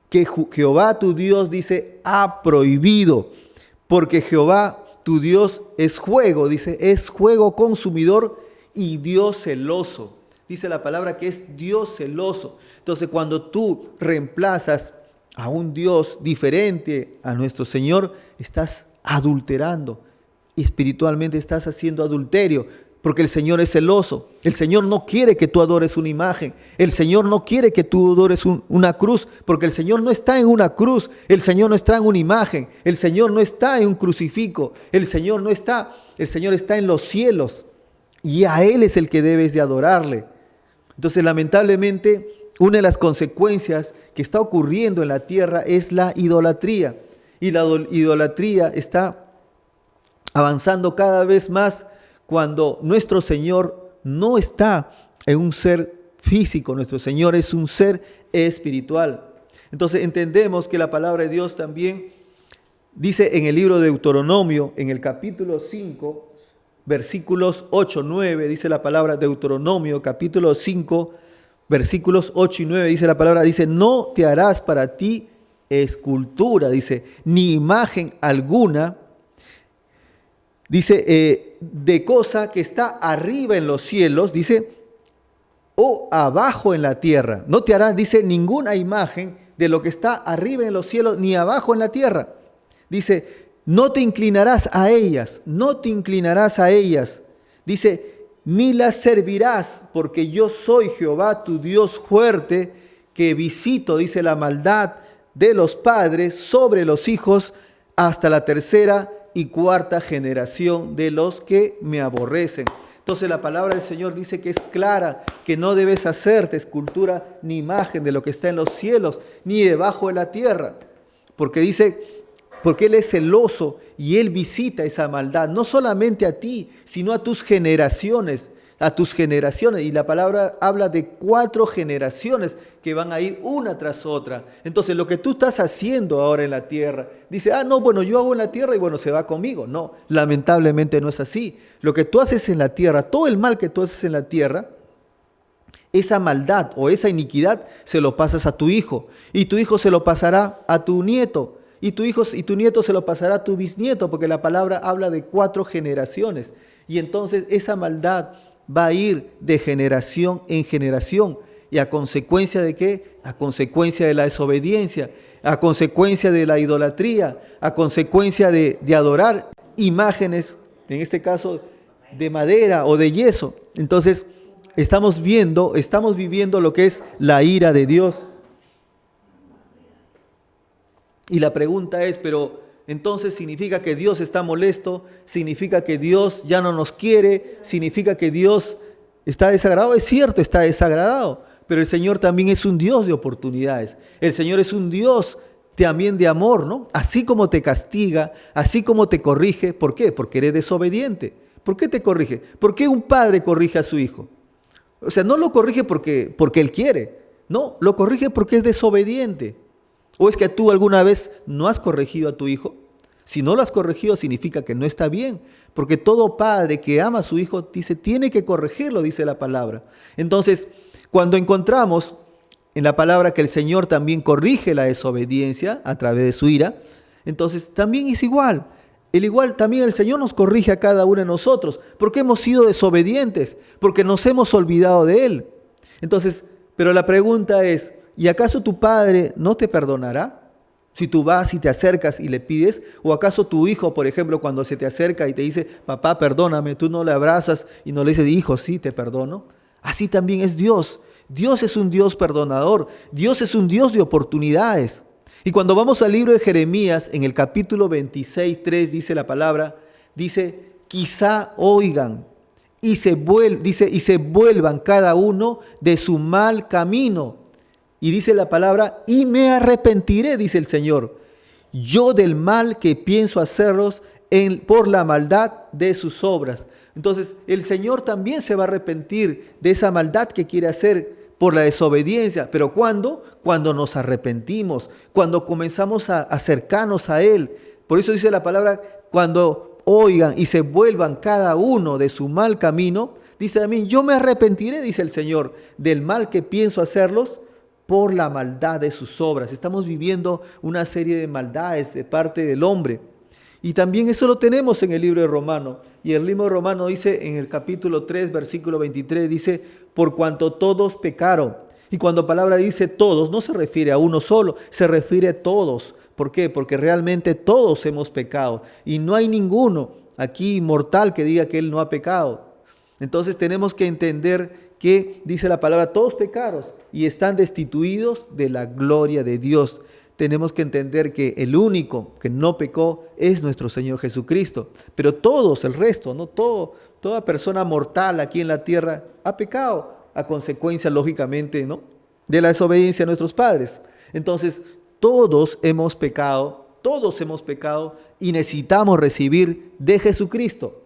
Speaker 1: que Jehová tu Dios, dice, ha prohibido, porque Jehová tu Dios es fuego, dice, es fuego consumidor y Dios celoso. Dice la palabra que es Dios celoso. Entonces, cuando tú reemplazas a un Dios diferente a nuestro Señor, estás adulterando. Espiritualmente estás haciendo adulterio. Porque el Señor es celoso. El Señor no quiere que tú adores una imagen. El Señor no quiere que tú adores una cruz. Porque el Señor no está en una cruz. El Señor no está en una imagen. El Señor no está en un crucifijo. El Señor está en los cielos. Y a Él es el que debes de adorarle. Entonces, lamentablemente, una de las consecuencias que está ocurriendo en la tierra es la idolatría. Y la idolatría está avanzando cada vez más cuando nuestro Señor no está en un ser físico, nuestro Señor es un ser espiritual. Entonces entendemos que la palabra de Dios también dice en el libro de Deuteronomio, en el capítulo 5, versículos 8, 9, dice la palabra Deuteronomio, capítulo 5, versículos 8 y 9, dice la palabra, dice, no te harás para ti escultura, dice, ni imagen alguna, dice, de cosa que está arriba en los cielos, dice, o abajo en la tierra. No te harás, dice, ninguna imagen de lo que está arriba en los cielos ni abajo en la tierra. Dice, no te inclinarás a ellas, no te inclinarás a ellas. Dice, ni las servirás, porque yo soy Jehová, tu Dios fuerte, que visito, dice, la maldad de los padres sobre los hijos hasta la tercera y cuarta generación de los que me aborrecen. Entonces la palabra del Señor dice que es clara, que no debes hacerte escultura ni imagen de lo que está en los cielos, ni debajo de la tierra. Porque dice, porque Él es celoso y Él visita esa maldad, no solamente a ti, sino a tus generaciones. Y la palabra habla de 4 generaciones que van a ir una tras otra. Entonces lo que tú estás haciendo ahora en la tierra, dice, no, bueno, yo hago en la tierra y bueno, se va conmigo. No, lamentablemente no es así. Lo que tú haces en la tierra, todo el mal que tú haces en la tierra, esa maldad o esa iniquidad se lo pasas a tu hijo. Y tu hijo se lo pasará a tu nieto. Y tu nieto se lo pasará a tu bisnieto, porque la palabra habla de 4 generaciones. Y entonces esa maldad va a ir de generación en generación. ¿Y a consecuencia de qué? A consecuencia de la desobediencia, a consecuencia de la idolatría, a consecuencia de adorar imágenes, en este caso de madera o de yeso. Entonces estamos viviendo lo que es la ira de Dios. Y la pregunta es, pero entonces significa que Dios está molesto, significa que Dios ya no nos quiere, significa que Dios está desagradado. Es cierto, está desagradado, pero el Señor también es un Dios de oportunidades. El Señor es un Dios también de amor, ¿no? Así como te castiga, así como te corrige. ¿Por qué? Porque eres desobediente. ¿Por qué te corrige? ¿Por qué un padre corrige a su hijo? O sea, no lo corrige porque él quiere. No, lo corrige porque es desobediente. ¿O es que tú alguna vez no has corregido a tu hijo? Si no lo has corregido significa que no está bien, porque todo padre que ama a su hijo dice, tiene que corregirlo, dice la palabra. Entonces, cuando encontramos en la palabra que el Señor también corrige la desobediencia a través de su ira, entonces también es igual. También el Señor nos corrige a cada uno de nosotros, porque hemos sido desobedientes, porque nos hemos olvidado de Él. Entonces, pero la pregunta es, ¿y acaso tu padre no te perdonará? Si tú vas y te acercas y le pides, o acaso tu hijo, por ejemplo, cuando se te acerca y te dice, papá, perdóname, tú no le abrazas y no le dices, hijo, sí, te perdono. Así también es Dios. Dios es un Dios perdonador. Dios es un Dios de oportunidades. Y cuando vamos al libro de Jeremías, en el capítulo 26, 3, dice la palabra, dice, quizá oigan y se vuelvan cada uno de su mal camino. Y dice la palabra, y me arrepentiré, dice el Señor, yo del mal que pienso hacerlos por la maldad de sus obras. Entonces, el Señor también se va a arrepentir de esa maldad que quiere hacer por la desobediencia. ¿Pero cuándo? Cuando nos arrepentimos, cuando comenzamos a acercarnos a Él. Por eso dice la palabra, cuando oigan y se vuelvan cada uno de su mal camino, dice también, yo me arrepentiré, dice el Señor, del mal que pienso hacerlos por la maldad de sus obras. Estamos viviendo una serie de maldades de parte del hombre. Y también eso lo tenemos en el libro de Romanos. Y el libro de Romanos dice en el capítulo 3, versículo 23, dice, por cuanto todos pecaron. Y cuando la palabra dice todos, no se refiere a uno solo, se refiere a todos. ¿Por qué? Porque realmente todos hemos pecado. Y no hay ninguno aquí mortal que diga que él no ha pecado. Entonces tenemos que entender que dice la palabra, todos pecaron y están destituidos de la gloria de Dios. Tenemos que entender que el único que no pecó es nuestro Señor Jesucristo. Pero todos, el resto, ¿no? Toda persona mortal aquí en la tierra ha pecado a consecuencia, lógicamente, ¿no?, de la desobediencia a nuestros padres. Entonces, todos hemos pecado y necesitamos recibir de Jesucristo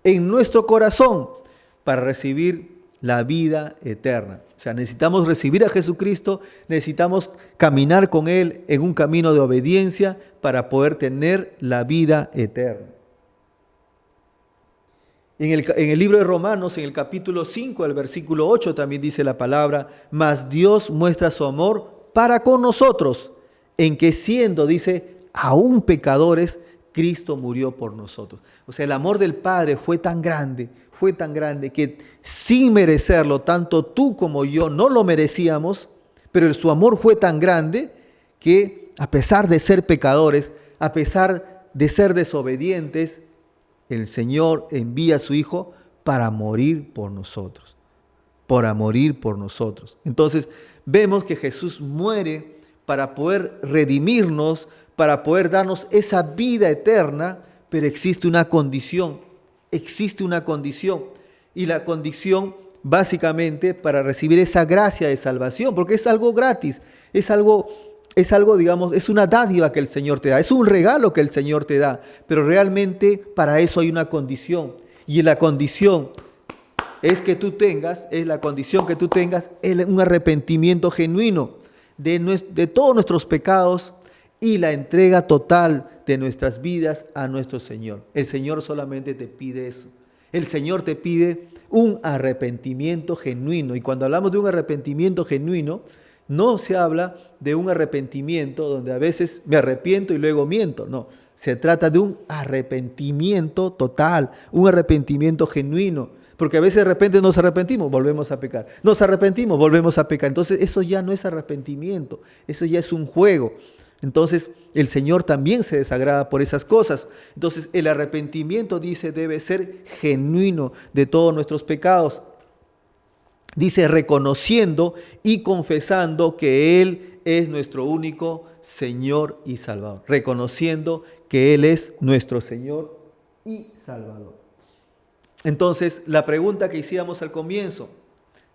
Speaker 1: en nuestro corazón para recibir la vida eterna. O sea, necesitamos recibir a Jesucristo, necesitamos caminar con Él en un camino de obediencia para poder tener la vida eterna. En el libro de Romanos, en el capítulo 5, el versículo 8, también dice la palabra, mas Dios muestra su amor para con nosotros, en que siendo, dice, aún pecadores, Cristo murió por nosotros. O sea, el amor del Padre fue tan grande que sin merecerlo, tanto tú como yo no lo merecíamos, pero su amor fue tan grande que a pesar de ser pecadores, a pesar de ser desobedientes, el Señor envía a su Hijo para morir por nosotros, Entonces vemos que Jesús muere para poder redimirnos, para poder darnos esa vida eterna, pero existe una condición. Y la condición básicamente para recibir esa gracia de salvación, porque es algo gratis, es algo, digamos, es una dádiva que el Señor te da, es un regalo que el Señor te da, pero realmente para eso hay una condición, y la condición es un arrepentimiento genuino de todos nuestros pecados y la entrega total de nuestras vidas a nuestro Señor. El Señor solamente te pide eso. El Señor te pide un arrepentimiento genuino. Y cuando hablamos de un arrepentimiento genuino, no se habla de un arrepentimiento donde a veces me arrepiento y luego miento. No, se trata de un arrepentimiento total, un arrepentimiento genuino. Porque a veces de repente nos arrepentimos, volvemos a pecar. Nos arrepentimos, volvemos a pecar. Entonces eso ya no es arrepentimiento, eso ya es un juego. Entonces el Señor también se desagrada por esas cosas. Entonces el arrepentimiento, dice, debe ser genuino de todos nuestros pecados. Dice, reconociendo y confesando que Él es nuestro único Señor y Salvador. Reconociendo que Él es nuestro Señor y Salvador. Entonces, la pregunta que hicimos al comienzo,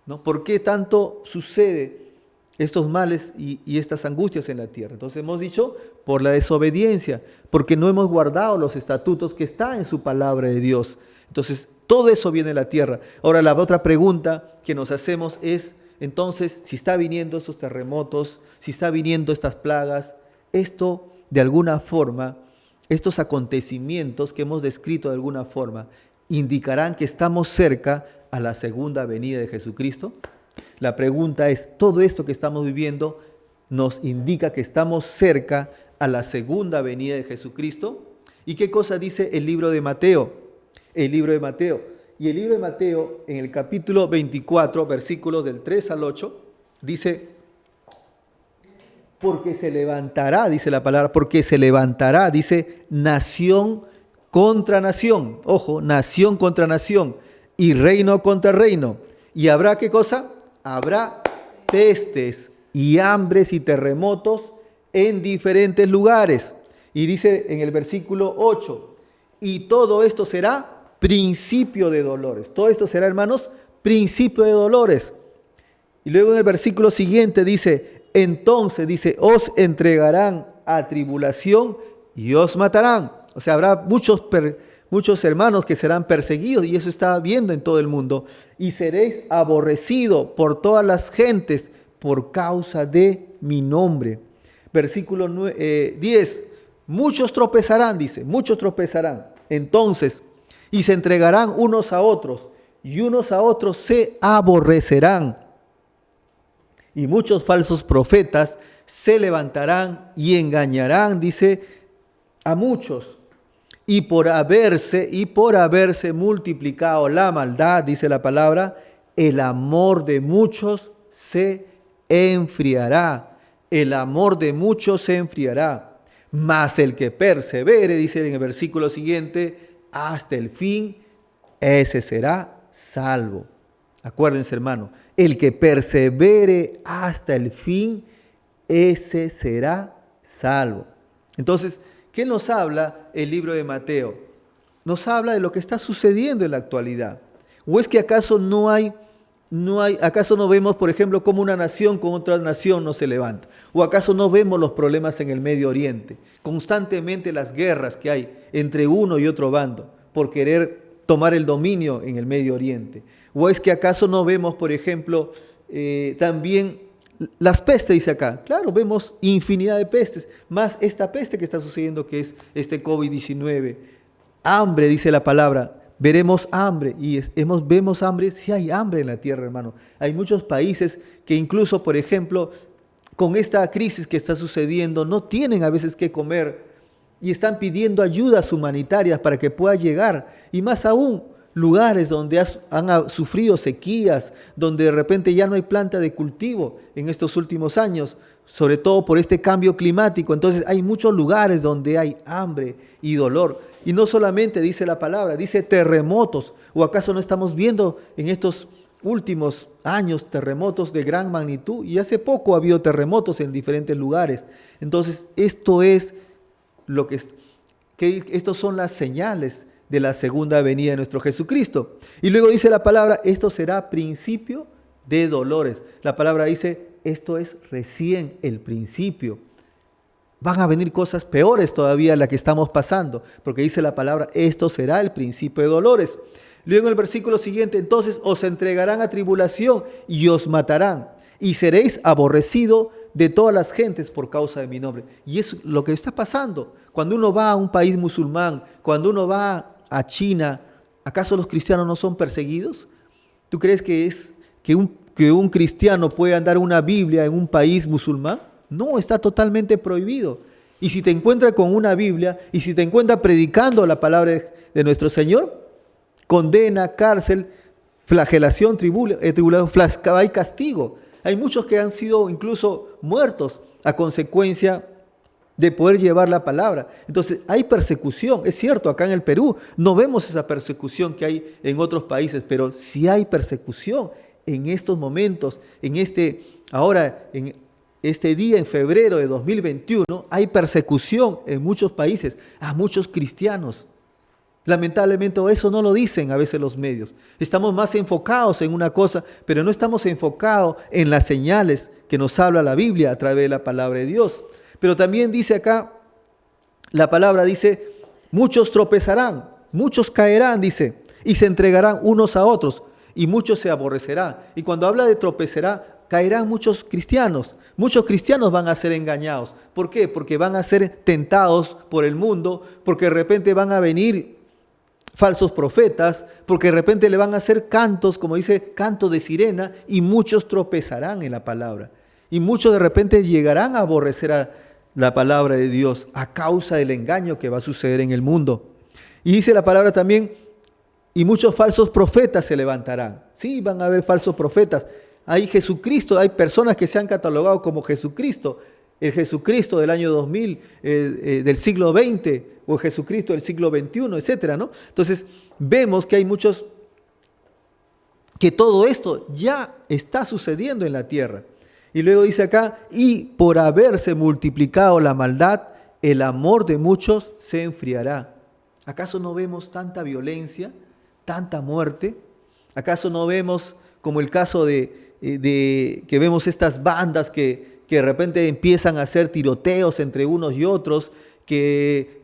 Speaker 1: ¿no? ¿Por qué tanto sucede estos males y estas angustias en la tierra? Entonces hemos dicho, por la desobediencia, porque no hemos guardado los estatutos que están en su palabra de Dios. Entonces todo eso viene de la tierra. Ahora la otra pregunta que nos hacemos es, entonces, si está viniendo estos terremotos, si está viniendo estas plagas, esto de alguna forma, estos acontecimientos que hemos descrito de alguna forma, indicarán que estamos cerca a la segunda venida de Jesucristo. La pregunta es, ¿todo esto que estamos viviendo nos indica que estamos cerca a la segunda venida de Jesucristo? ¿Y qué cosa dice el libro de Mateo? El libro de Mateo. Y el libro de Mateo, en el capítulo 24, versículos del 3 al 8, dice, porque se levantará, dice la palabra, porque se levantará, dice, nación contra nación. Ojo, nación contra nación y reino contra reino. ¿Y habrá qué cosa? Habrá pestes y hambres y terremotos en diferentes lugares. Y dice en el versículo 8, y todo esto será principio de dolores. Todo esto será, hermanos, principio de dolores. Y luego en el versículo siguiente dice, entonces, dice, os entregarán a tribulación y os matarán. O sea, habrá muchos hermanos que serán perseguidos, y eso está viendo en todo el mundo. Y seréis aborrecidos por todas las gentes por causa de mi nombre. Versículo 10, muchos tropezarán, dice, muchos tropezarán. Entonces, y se entregarán unos a otros, y unos a otros se aborrecerán. Y muchos falsos profetas se levantarán y engañarán, dice, a muchos. Y por haberse multiplicado la maldad, dice la palabra, el amor de muchos se enfriará. El amor de muchos se enfriará. Mas el que persevere, dice en el versículo siguiente, hasta el fin, ese será salvo. Acuérdense, hermano, el que persevere hasta el fin, ese será salvo. Entonces, ¿qué nos habla el libro de Mateo? Nos habla de lo que está sucediendo en la actualidad. ¿O es que acaso acaso no vemos, por ejemplo, cómo una nación con otra nación no se levanta? ¿O acaso no vemos los problemas en el Medio Oriente? Constantemente las guerras que hay entre uno y otro bando por querer tomar el dominio en el Medio Oriente. ¿O es que acaso no vemos, por ejemplo, también las pestes, dice acá? Claro, vemos infinidad de pestes, más esta peste que está sucediendo, que es este COVID-19. Hambre, dice la palabra. Veremos hambre, y vemos hambre, sí hay hambre en la tierra, hermano. Hay muchos países que incluso, por ejemplo, con esta crisis que está sucediendo, no tienen a veces qué comer y están pidiendo ayudas humanitarias para que pueda llegar. Y más aún, lugares donde han sufrido sequías, donde de repente ya no hay planta de cultivo en estos últimos años, sobre todo por este cambio climático. Entonces hay muchos lugares donde hay hambre y dolor. Y no solamente dice la palabra, dice terremotos. ¿O acaso no estamos viendo en estos últimos años terremotos de gran magnitud? Y hace poco ha habido terremotos en diferentes lugares. Entonces esto es estos son las señales de la segunda venida de nuestro Jesucristo. Y luego dice la palabra, esto será principio de dolores. La palabra dice, esto es recién el principio. Van a venir cosas peores todavía a las que estamos pasando, porque dice la palabra, esto será el principio de dolores. Luego en el versículo siguiente, entonces os entregarán a tribulación y os matarán, y seréis aborrecidos de todas las gentes por causa de mi nombre. Y es lo que está pasando. Cuando uno va a un país musulmán, cuando uno va a China, ¿acaso los cristianos no son perseguidos? ¿Tú crees que un cristiano puede andar una Biblia en un país musulmán? No, está totalmente prohibido. Y si te encuentras con una Biblia, y si te encuentras predicando la palabra de nuestro Señor, condena, cárcel, flagelación, tribulación, hay castigo. Hay muchos que han sido incluso muertos a consecuencia de poder llevar la palabra. Entonces hay persecución. Es cierto, acá en el Perú no vemos esa persecución que hay en otros países, pero sí hay persecución en estos momentos, en este día en febrero de 2021, hay persecución en muchos países a muchos cristianos. Lamentablemente eso no lo dicen a veces los medios. Estamos más enfocados en una cosa, pero no estamos enfocados en las señales que nos habla la Biblia a través de la palabra de Dios. Pero también dice acá, la palabra dice, muchos tropezarán, muchos caerán, dice, y se entregarán unos a otros, y muchos se aborrecerán. Y cuando habla de tropezará, caerán muchos cristianos. Muchos cristianos van a ser engañados. ¿Por qué? Porque van a ser tentados por el mundo, porque de repente van a venir falsos profetas, porque de repente le van a hacer cantos, como dice, cantos de sirena, y muchos tropezarán en la palabra. Y muchos de repente llegarán a aborrecer a la palabra de Dios a causa del engaño que va a suceder en el mundo. Y dice la palabra también, y muchos falsos profetas se levantarán. Sí, van a haber falsos profetas. Hay Jesucristo, hay personas que se han catalogado como Jesucristo, el Jesucristo del año 2000, del siglo XX, o el Jesucristo del siglo XXI, etcétera, ¿no? Entonces, vemos que hay muchos, que todo esto ya está sucediendo en la tierra. Y luego dice acá, y por haberse multiplicado la maldad, el amor de muchos se enfriará. ¿Acaso no vemos tanta violencia, tanta muerte? ¿Acaso no vemos como el caso de que vemos estas bandas que de repente empiezan a hacer tiroteos entre unos y otros, que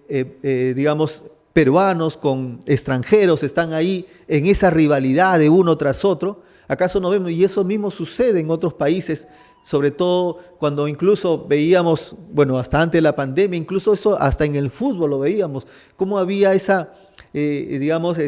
Speaker 1: digamos peruanos con extranjeros están ahí en esa rivalidad de uno tras otro? ¿Acaso no vemos? Y eso mismo sucede en otros países, sobre todo cuando incluso veíamos, bueno, hasta antes de la pandemia, incluso eso hasta en el fútbol lo veíamos, cómo había esa,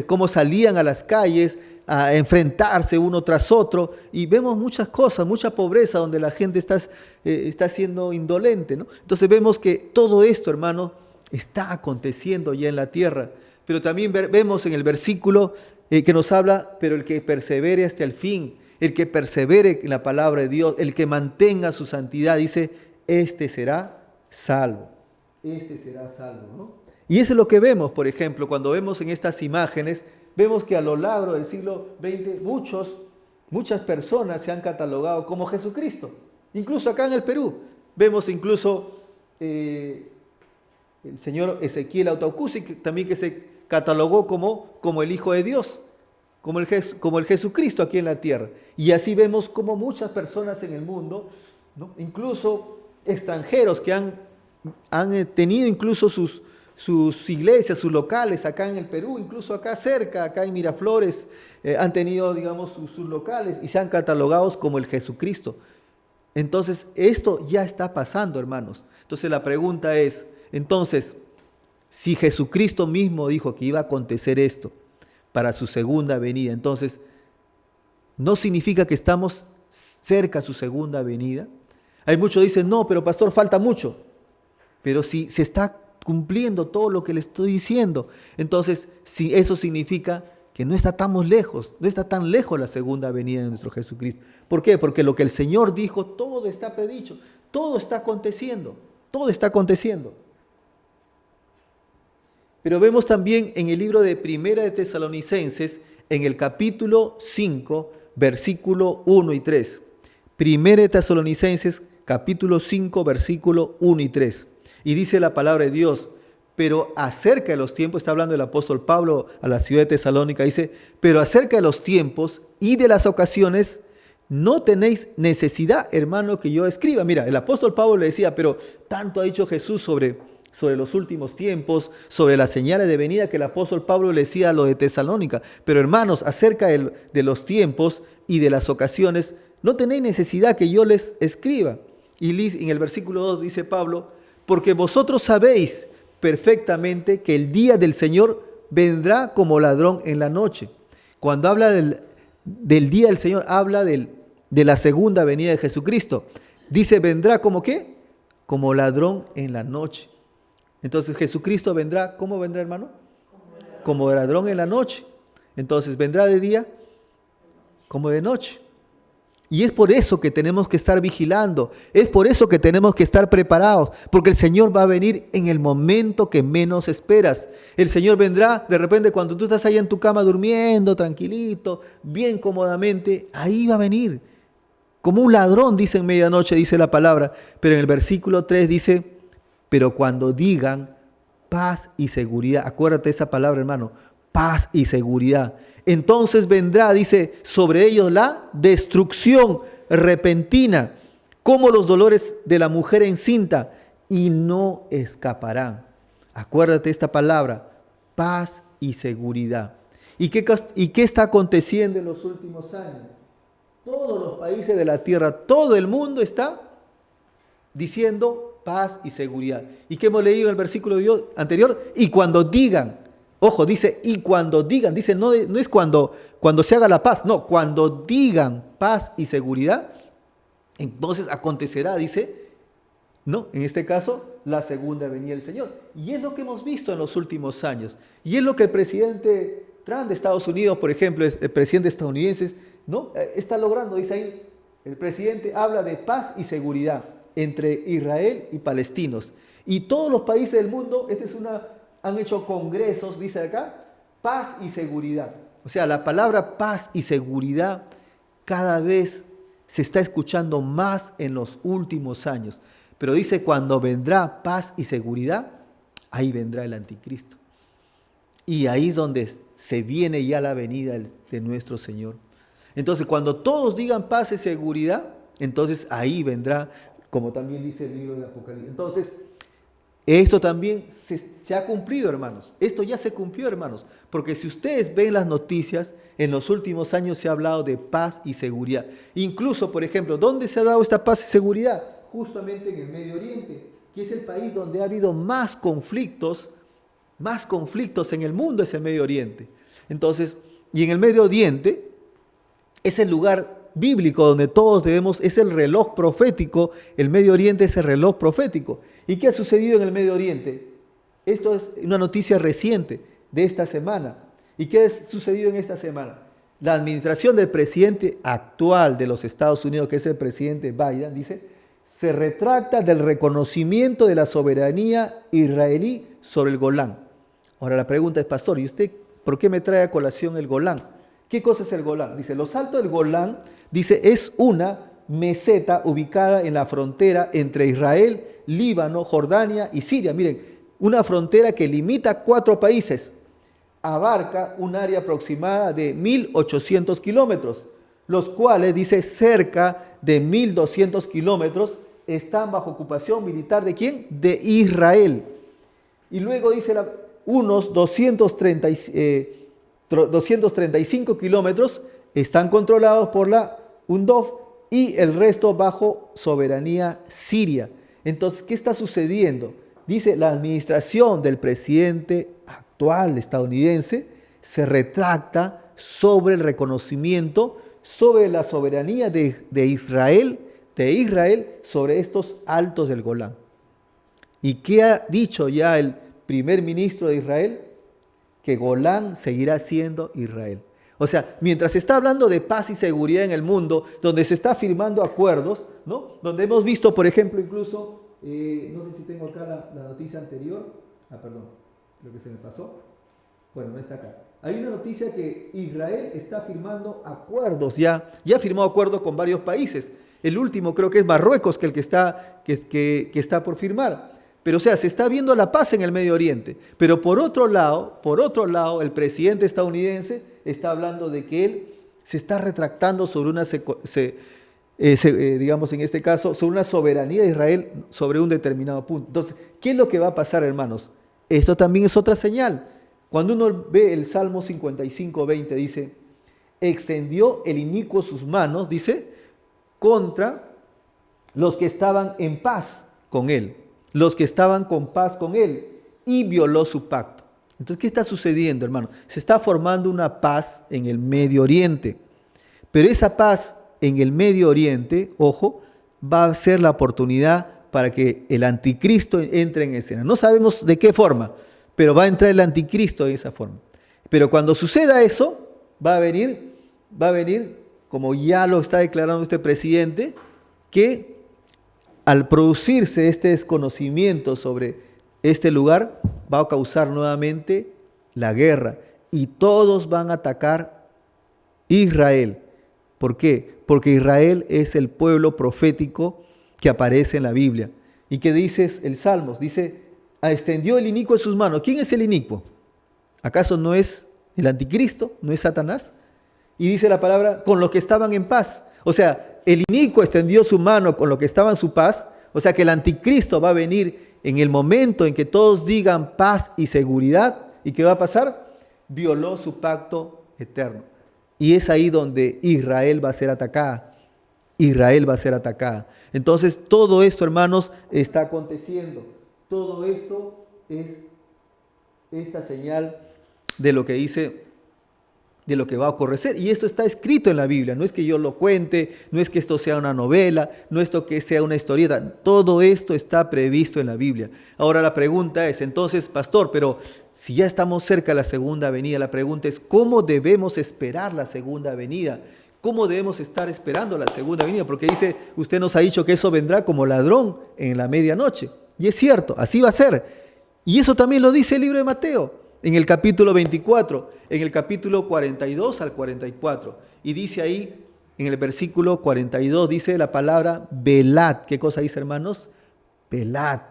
Speaker 1: cómo salían a las calles a enfrentarse uno tras otro, y vemos muchas cosas, mucha pobreza donde la gente está siendo indolente, ¿no? Entonces vemos que todo esto, hermano, está aconteciendo ya en la tierra. Pero también vemos en el versículo que nos habla, pero el que persevere hasta el fin, el que persevere en la palabra de Dios, el que mantenga su santidad, dice, este será salvo. Este será salvo, ¿no? Y eso es lo que vemos, por ejemplo, cuando vemos en estas imágenes, vemos que a lo largo del siglo XX muchas personas se han catalogado como Jesucristo. Incluso acá en el Perú, vemos incluso el señor Ezequiel Autaucusi, también que se catalogó como el Hijo de Dios, como el Jesucristo aquí en la tierra. Y así vemos como muchas personas en el mundo, ¿no? Incluso extranjeros que han tenido incluso sus iglesias, sus locales acá en el Perú, incluso acá cerca, acá en Miraflores, han tenido, digamos, sus locales y se han catalogado como el Jesucristo. Entonces, esto ya está pasando, hermanos. Entonces, la pregunta es, entonces, si Jesucristo mismo dijo que iba a acontecer esto para su segunda venida, entonces, ¿no significa que estamos cerca a su segunda venida? Hay muchos que dicen, no, pero pastor, falta mucho. Pero si se está cumpliendo todo lo que le estoy diciendo, entonces, si eso significa que no está tan lejos, no está tan lejos la segunda venida de nuestro Jesucristo. ¿Por qué? Porque lo que el Señor dijo, todo está predicho, todo está aconteciendo, todo está aconteciendo. Pero vemos también en el libro de Primera de Tesalonicenses, en el capítulo 5, versículo 1 y 3. Primera de Tesalonicenses, capítulo 5, versículo 1 y 3. Y dice la palabra de Dios, pero acerca de los tiempos, está hablando el apóstol Pablo a la ciudad de Tesalónica, dice, pero acerca de los tiempos y de las ocasiones, no tenéis necesidad, hermano, que yo escriba. Mira, el apóstol Pablo le decía, pero tanto ha dicho Jesús sobre los últimos tiempos, sobre las señales de venida, que el apóstol Pablo le decía a los de Tesalónica. Pero hermanos, acerca de los tiempos y de las ocasiones, no tenéis necesidad que yo les escriba. Y en el versículo 2 dice Pablo, porque vosotros sabéis perfectamente que el día del Señor vendrá como ladrón en la noche. Cuando habla del día del Señor, habla de la segunda venida de Jesucristo. Dice, vendrá como ¿qué? Como ladrón en la noche. Entonces Jesucristo vendrá, ¿cómo vendrá, hermano? Como ladrón en la noche. Entonces, ¿vendrá de día? Como de noche. Y es por eso que tenemos que estar vigilando, es por eso que tenemos que estar preparados, porque el Señor va a venir en el momento que menos esperas. El Señor vendrá de repente cuando tú estás ahí en tu cama durmiendo, tranquilito, bien cómodamente, ahí va a venir. Como un ladrón, dice en medianoche, dice la palabra, pero en el versículo 3 dice, pero cuando digan, paz y seguridad. Acuérdate esa palabra, hermano, paz y seguridad. Entonces vendrá, dice, sobre ellos la destrucción repentina, como los dolores de la mujer encinta, y no escaparán. Acuérdate esta palabra, paz y seguridad. ¿Y qué está aconteciendo en los últimos años? Todos los países de la tierra, todo el mundo está diciendo paz y seguridad. ¿Y qué hemos leído en el versículo anterior? Y cuando digan, ojo, dice, y cuando digan, dice, no es cuando se haga la paz, no, cuando digan paz y seguridad, entonces acontecerá, dice, no, en este caso, la segunda venida del Señor. Y es lo que hemos visto en los últimos años. Y es lo que el presidente Trump de Estados Unidos, por ejemplo, el presidente estadounidense, ¿no? Está logrando, dice ahí, el presidente habla de paz y seguridad entre Israel y palestinos. Y todos los países del mundo, han hecho congresos, dice acá, paz y seguridad. O sea, la palabra paz y seguridad cada vez se está escuchando más en los últimos años. Pero dice, cuando vendrá paz y seguridad, ahí vendrá el anticristo. Y ahí es donde se viene ya la venida de nuestro Señor. Entonces, cuando todos digan paz y seguridad, entonces ahí vendrá, como también dice el libro de Apocalipsis. Entonces, esto también se ha cumplido, hermanos. Esto ya se cumplió, hermanos. Porque si ustedes ven las noticias, en los últimos años se ha hablado de paz y seguridad. Incluso, por ejemplo, ¿dónde se ha dado esta paz y seguridad? Justamente en el Medio Oriente, que es el país donde ha habido más conflictos en el mundo, es el Medio Oriente. Entonces, y en el Medio Oriente es el lugar bíblico donde todos es el reloj profético, el Medio Oriente es el reloj profético. ¿Y qué ha sucedido en el Medio Oriente? Esto es una noticia reciente de esta semana. ¿Y qué ha sucedido en esta semana? La administración del presidente actual de los Estados Unidos, que es el presidente Biden, dice, se retracta del reconocimiento de la soberanía israelí sobre el Golán. Ahora la pregunta es, pastor, ¿y usted por qué me trae a colación el Golán? ¿Qué cosa es el Golán? Dice, los altos del Golán, dice, es una meseta ubicada en la frontera entre Israel, Líbano, Jordania y Siria. Miren, una frontera que limita 4 países. Abarca un área aproximada de 1.800 kilómetros, los cuales, dice, cerca de 1.200 kilómetros están bajo ocupación militar ¿de quién? De Israel. Y luego dice unos 235 kilómetros están controlados por la UNDOF y el resto bajo soberanía siria. Entonces, ¿qué está sucediendo? Dice, la administración del presidente actual estadounidense se retracta sobre el reconocimiento, sobre la soberanía de Israel sobre estos altos del Golán. ¿Y qué ha dicho ya el primer ministro de Israel? Que Golán seguirá siendo Israel. O sea, mientras se está hablando de paz y seguridad en el mundo, donde se está firmando acuerdos, ¿no? Donde hemos visto, por ejemplo, incluso, no sé si tengo acá la noticia anterior, perdón, creo que se me pasó, bueno, no está acá. Hay una noticia que Israel está firmando acuerdos, ya firmó acuerdos con varios países. El último creo que es Marruecos, que está por firmar. Pero o sea, se está viendo la paz en el Medio Oriente. Pero por otro lado, el presidente estadounidense está hablando de que él se está retractando sobre digamos en este caso, sobre una soberanía de Israel sobre un determinado punto. Entonces, ¿qué es lo que va a pasar, hermanos? Esto también es otra señal. Cuando uno ve el Salmo 55:20, dice, extendió el inicuo sus manos, dice, contra los que estaban en paz con él, los que estaban con paz con él, y violó su pacto. Entonces, ¿qué está sucediendo, hermano? Se está formando una paz en el Medio Oriente, pero esa paz en el Medio Oriente, ojo, va a ser la oportunidad para que el anticristo entre en escena. No sabemos de qué forma, pero va a entrar el anticristo de esa forma. Pero cuando suceda eso, va a venir, como ya lo está declarando este presidente, que al producirse este desconocimiento sobre este lugar, va a causar nuevamente la guerra y todos van a atacar Israel. ¿Por qué? Porque Israel es el pueblo profético que aparece en la Biblia. ¿Y qué dice el Salmos? Dice, extendió el inicuo en sus manos. ¿Quién es el inicuo? ¿Acaso no es el anticristo? ¿No es Satanás? Y dice la palabra, con los que estaban en paz. O sea, el inicuo extendió su mano con los que estaban en su paz. O sea que el anticristo va a venir en el momento en que todos digan paz y seguridad. ¿Y qué va a pasar? Violó su pacto eterno. Y es ahí donde Israel va a ser atacada. Israel va a ser atacada. Entonces, todo esto, hermanos, está aconteciendo. Todo esto es esta señal de lo que dice, de lo que va a ocurrir. Y esto está escrito en la Biblia. No es que yo lo cuente, no es que esto sea una novela, no es que sea una historieta. Todo esto está previsto en la Biblia. Ahora la pregunta es, entonces, pastor, pero si ya estamos cerca de la segunda venida, la pregunta es, ¿cómo debemos esperar la segunda venida? ¿Cómo debemos estar esperando la segunda venida? Porque dice, usted nos ha dicho que eso vendrá como ladrón en la medianoche. Y es cierto, así va a ser. Y eso también lo dice el libro de Mateo, en el capítulo 24, en el capítulo 42 al 44. Y dice ahí, en el versículo 42, dice la palabra velad. ¿Qué cosa dice, hermanos? Velad.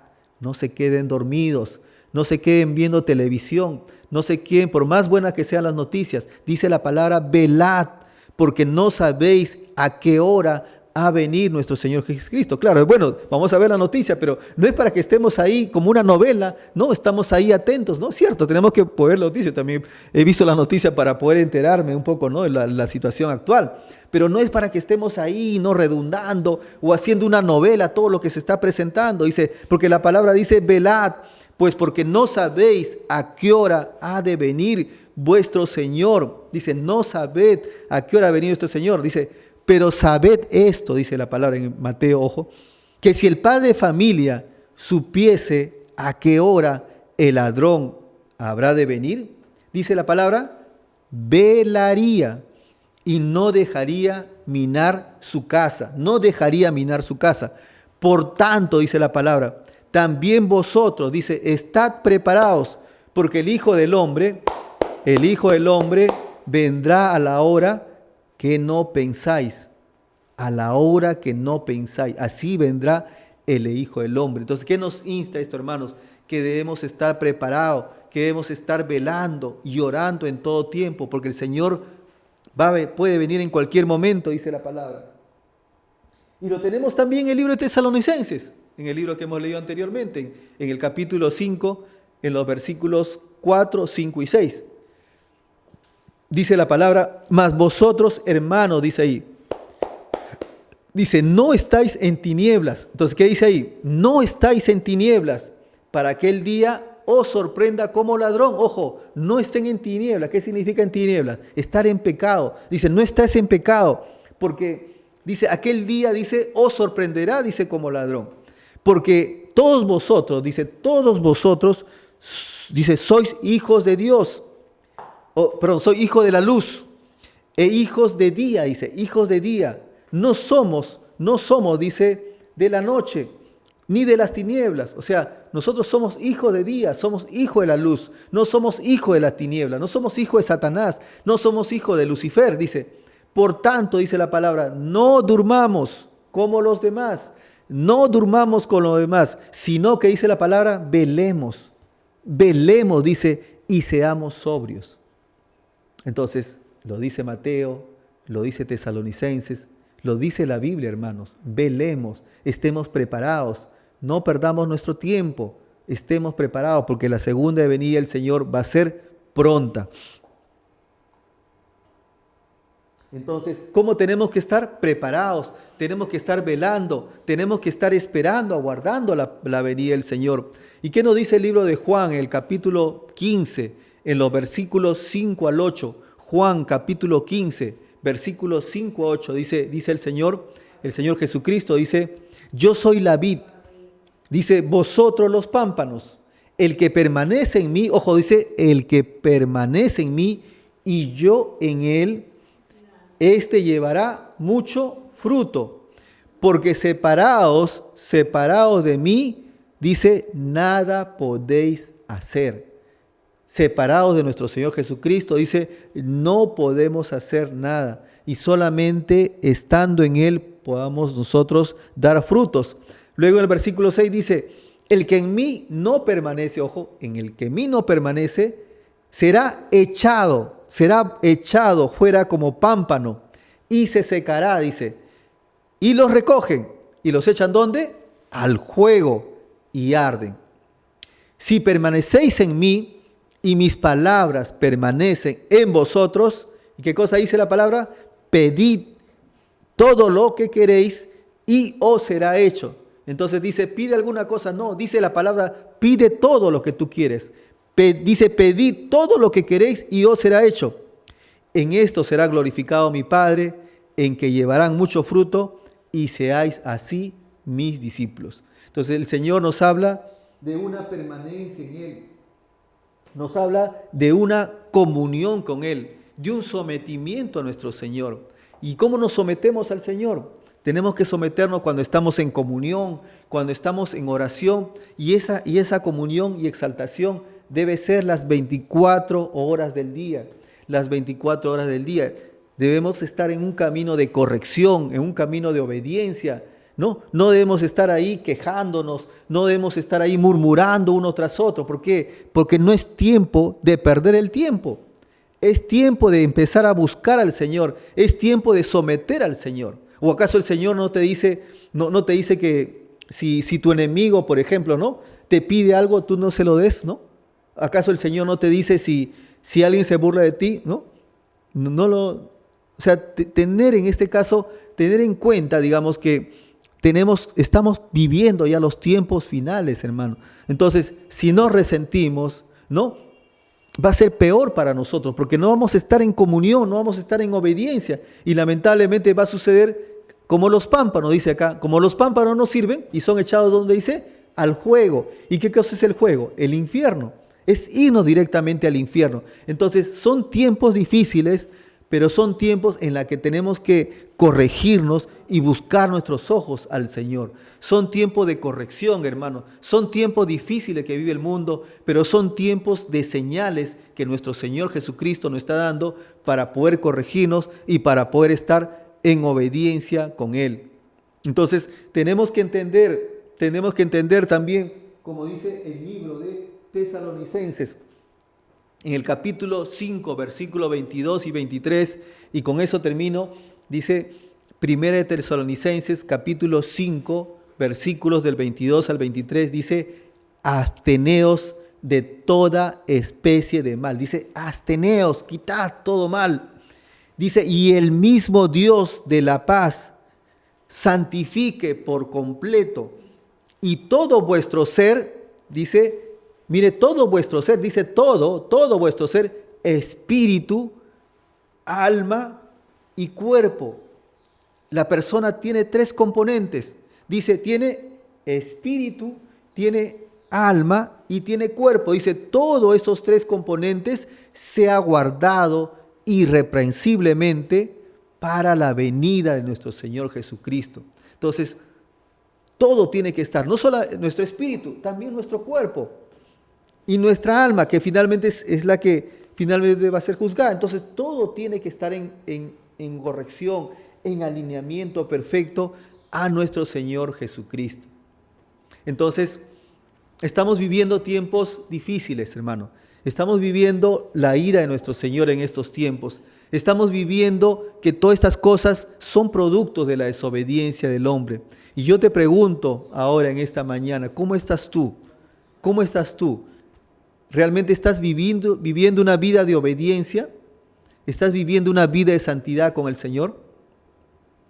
Speaker 1: No se queden dormidos, no se queden viendo televisión, no se queden, por más buenas que sean las noticias, dice la palabra velad, porque no sabéis a qué hora ha a venir nuestro Señor Jesucristo. Claro, bueno, vamos a ver la noticia, pero no es para que estemos ahí como una novela, no, estamos ahí atentos, ¿no? Cierto, tenemos que poder la noticia, también he visto la noticia para poder enterarme un poco, ¿no?, de la situación actual, pero no es para que estemos ahí, no redundando o haciendo una novela todo lo que se está presentando, dice, porque la palabra dice, velad, pues porque no sabéis a qué hora ha de venir vuestro Señor. Dice, no sabed a qué hora ha venido vuestro Señor. Dice, pero sabed esto, dice la palabra en Mateo, ojo, que si el padre de familia supiese a qué hora el ladrón habrá de venir, dice la palabra, velaría y no dejaría minar su casa, no dejaría minar su casa. Por tanto, dice la palabra, también vosotros, dice, estad preparados, porque el Hijo del Hombre vendrá a la hora que no pensáis, a la hora que no pensáis. Así vendrá el Hijo del Hombre. Entonces, ¿qué nos insta esto, hermanos? Que debemos estar preparados, que debemos estar velando y orando en todo tiempo, porque el Señor puede venir en cualquier momento, dice la palabra. Y lo tenemos también en el libro de Tesalonicenses, en el libro que hemos leído anteriormente, en el capítulo 5, en los versículos 4, 5 y 6. Dice la palabra, mas vosotros, hermanos, dice ahí, dice, no estáis en tinieblas. Entonces, ¿qué dice ahí? No estáis en tinieblas, para que el día os sorprenda como ladrón. Ojo, no estén en tinieblas. ¿Qué significa en tinieblas? Estar en pecado. Dice, no estés en pecado, porque dice, aquel día, dice, os sorprenderá, dice, como ladrón. Porque todos vosotros, dice, sois hijos de Dios. Soy hijo de la luz e hijos de día, dice, hijos de día. No somos, dice, de la noche, ni de las tinieblas. O sea, nosotros somos hijos de día, somos hijos de la luz, no somos hijos de las tinieblas, no somos hijos de Satanás, no somos hijos de Lucifer, dice. Por tanto, dice la palabra, no durmamos como los demás, no durmamos con los demás, sino que dice la palabra, velemos, dice, y seamos sobrios. Entonces, lo dice Mateo, lo dice Tesalonicenses, lo dice la Biblia, hermanos. Velemos, estemos preparados, no perdamos nuestro tiempo, estemos preparados porque la segunda venida del Señor va a ser pronta. Entonces, ¿cómo tenemos que estar preparados? Tenemos que estar velando, tenemos que estar esperando, aguardando la venida del Señor. ¿Y qué nos dice el libro de Juan, en el capítulo 15, en los versículos 5 al 8? Juan capítulo 15, versículos 5 a 8, dice el Señor Jesucristo, dice, yo soy la vid, dice, vosotros los pámpanos, el que permanece en mí, ojo, dice, el que permanece en mí y yo en él, este llevará mucho fruto, porque separados de mí, dice, nada podéis hacer. Separados de nuestro Señor Jesucristo, dice, no podemos hacer nada. Y solamente estando en Él podamos nosotros dar frutos. Luego en el versículo 6 dice, El que en mí no permanece, ojo, en el que en mí no permanece, será echado fuera como pámpano y se secará, dice. Y los recogen y los echan ¿dónde? Al fuego y arden. Si permanecéis en mí y mis palabras permanecen en vosotros, ¿y qué cosa dice la palabra? Pedid todo lo que queréis y os será hecho. Entonces dice, pide alguna cosa. No, dice la palabra, pide todo lo que tú quieres. Dice, pedid todo lo que queréis y os será hecho. En esto será glorificado mi Padre, en que llevarán mucho fruto y seáis así mis discípulos. Entonces el Señor nos habla de una permanencia en Él. Nos habla de una comunión con Él, de un sometimiento a nuestro Señor. ¿Y cómo nos sometemos al Señor? Tenemos que someternos cuando estamos en comunión, cuando estamos en oración, y esa comunión y exaltación debe ser las 24 horas del día. Las 24 horas del día. Debemos estar en un camino de corrección, en un camino de obediencia. No debemos estar ahí quejándonos, no debemos estar ahí murmurando uno tras otro. ¿Por qué? Porque no es tiempo de perder el tiempo. Es tiempo de empezar a buscar al Señor. Es tiempo de someter al Señor. ¿O acaso el Señor no te dice que si tu enemigo, por ejemplo, ¿no?, te pide algo, tú no se lo des, ¿no? ¿Acaso el Señor no te dice si alguien se burla de ti, ¿no? O sea, tener en este caso, tener en cuenta, digamos, que estamos viviendo ya los tiempos finales, hermano. Entonces, si nos resentimos, ¿no?, va a ser peor para nosotros, porque no vamos a estar en comunión, no vamos a estar en obediencia, y lamentablemente va a suceder como los pámpanos, dice acá, como los pámpanos no sirven y son echados, donde dice, al fuego. ¿Y qué cosa es el fuego? El infierno. Es irnos directamente al infierno. Entonces son tiempos difíciles, pero son tiempos en los que tenemos que corregirnos y buscar nuestros ojos al Señor. Son tiempos de corrección, hermano. Son tiempos difíciles que vive el mundo, pero son tiempos de señales que nuestro Señor Jesucristo nos está dando para poder corregirnos y para poder estar en obediencia con Él. Entonces tenemos que entender también, como dice el libro de Tesalonicenses, en el capítulo 5, versículo 22 y 23, y con eso termino, dice 1 de Tesalonicenses, capítulo 5, versículos del 22 al 23, dice, absteneos de toda especie de mal. Dice, absteneos, quitad todo mal. Dice, y el mismo Dios de la paz santifique por completo y todo vuestro ser, dice, mire, todo vuestro ser, dice todo vuestro ser, espíritu, alma y cuerpo. La persona tiene tres componentes. Dice, tiene espíritu, tiene alma y tiene cuerpo. Dice, todos esos tres componentes se ha guardado irreprensiblemente para la venida de nuestro Señor Jesucristo. Entonces, todo tiene que estar, no solo nuestro espíritu, también nuestro cuerpo. Y nuestra alma, que finalmente es la que finalmente va a ser juzgada. Entonces todo tiene que estar en corrección, en alineamiento perfecto a nuestro Señor Jesucristo. Entonces, estamos viviendo tiempos difíciles, hermano. Estamos viviendo la ira de nuestro Señor en estos tiempos. Estamos viviendo que todas estas cosas son productos de la desobediencia del hombre. Y yo te pregunto ahora en esta mañana, ¿cómo estás tú? ¿Cómo estás tú? ¿Realmente estás viviendo una vida de obediencia? ¿Estás viviendo una vida de santidad con el Señor?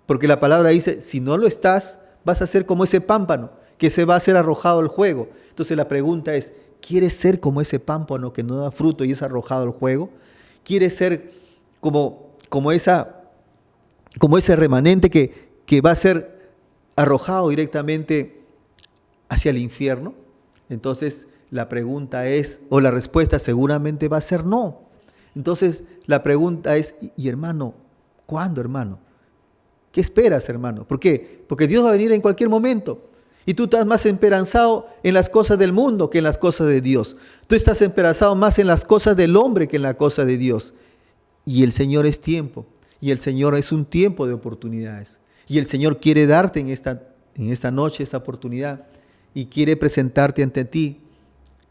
Speaker 1: Porque la palabra dice, si no lo estás, vas a ser como ese pámpano que se va a ser arrojado al fuego. Entonces la pregunta es, ¿quieres ser como ese pámpano que no da fruto y es arrojado al fuego? ¿Quieres ser como ese remanente que va a ser arrojado directamente hacia el infierno? Entonces la pregunta es, o la respuesta seguramente va a ser no. Entonces la pregunta es, y hermano, ¿cuándo, hermano? ¿Qué esperas, hermano? ¿Por qué? Porque Dios va a venir en cualquier momento. Y tú estás más esperanzado en las cosas del mundo que en las cosas de Dios. Tú estás esperanzado más en las cosas del hombre que en la cosa de Dios. Y el Señor es tiempo. Y el Señor es un tiempo de oportunidades. Y el Señor quiere darte en esta noche esta oportunidad. y quiere presentarte ante ti.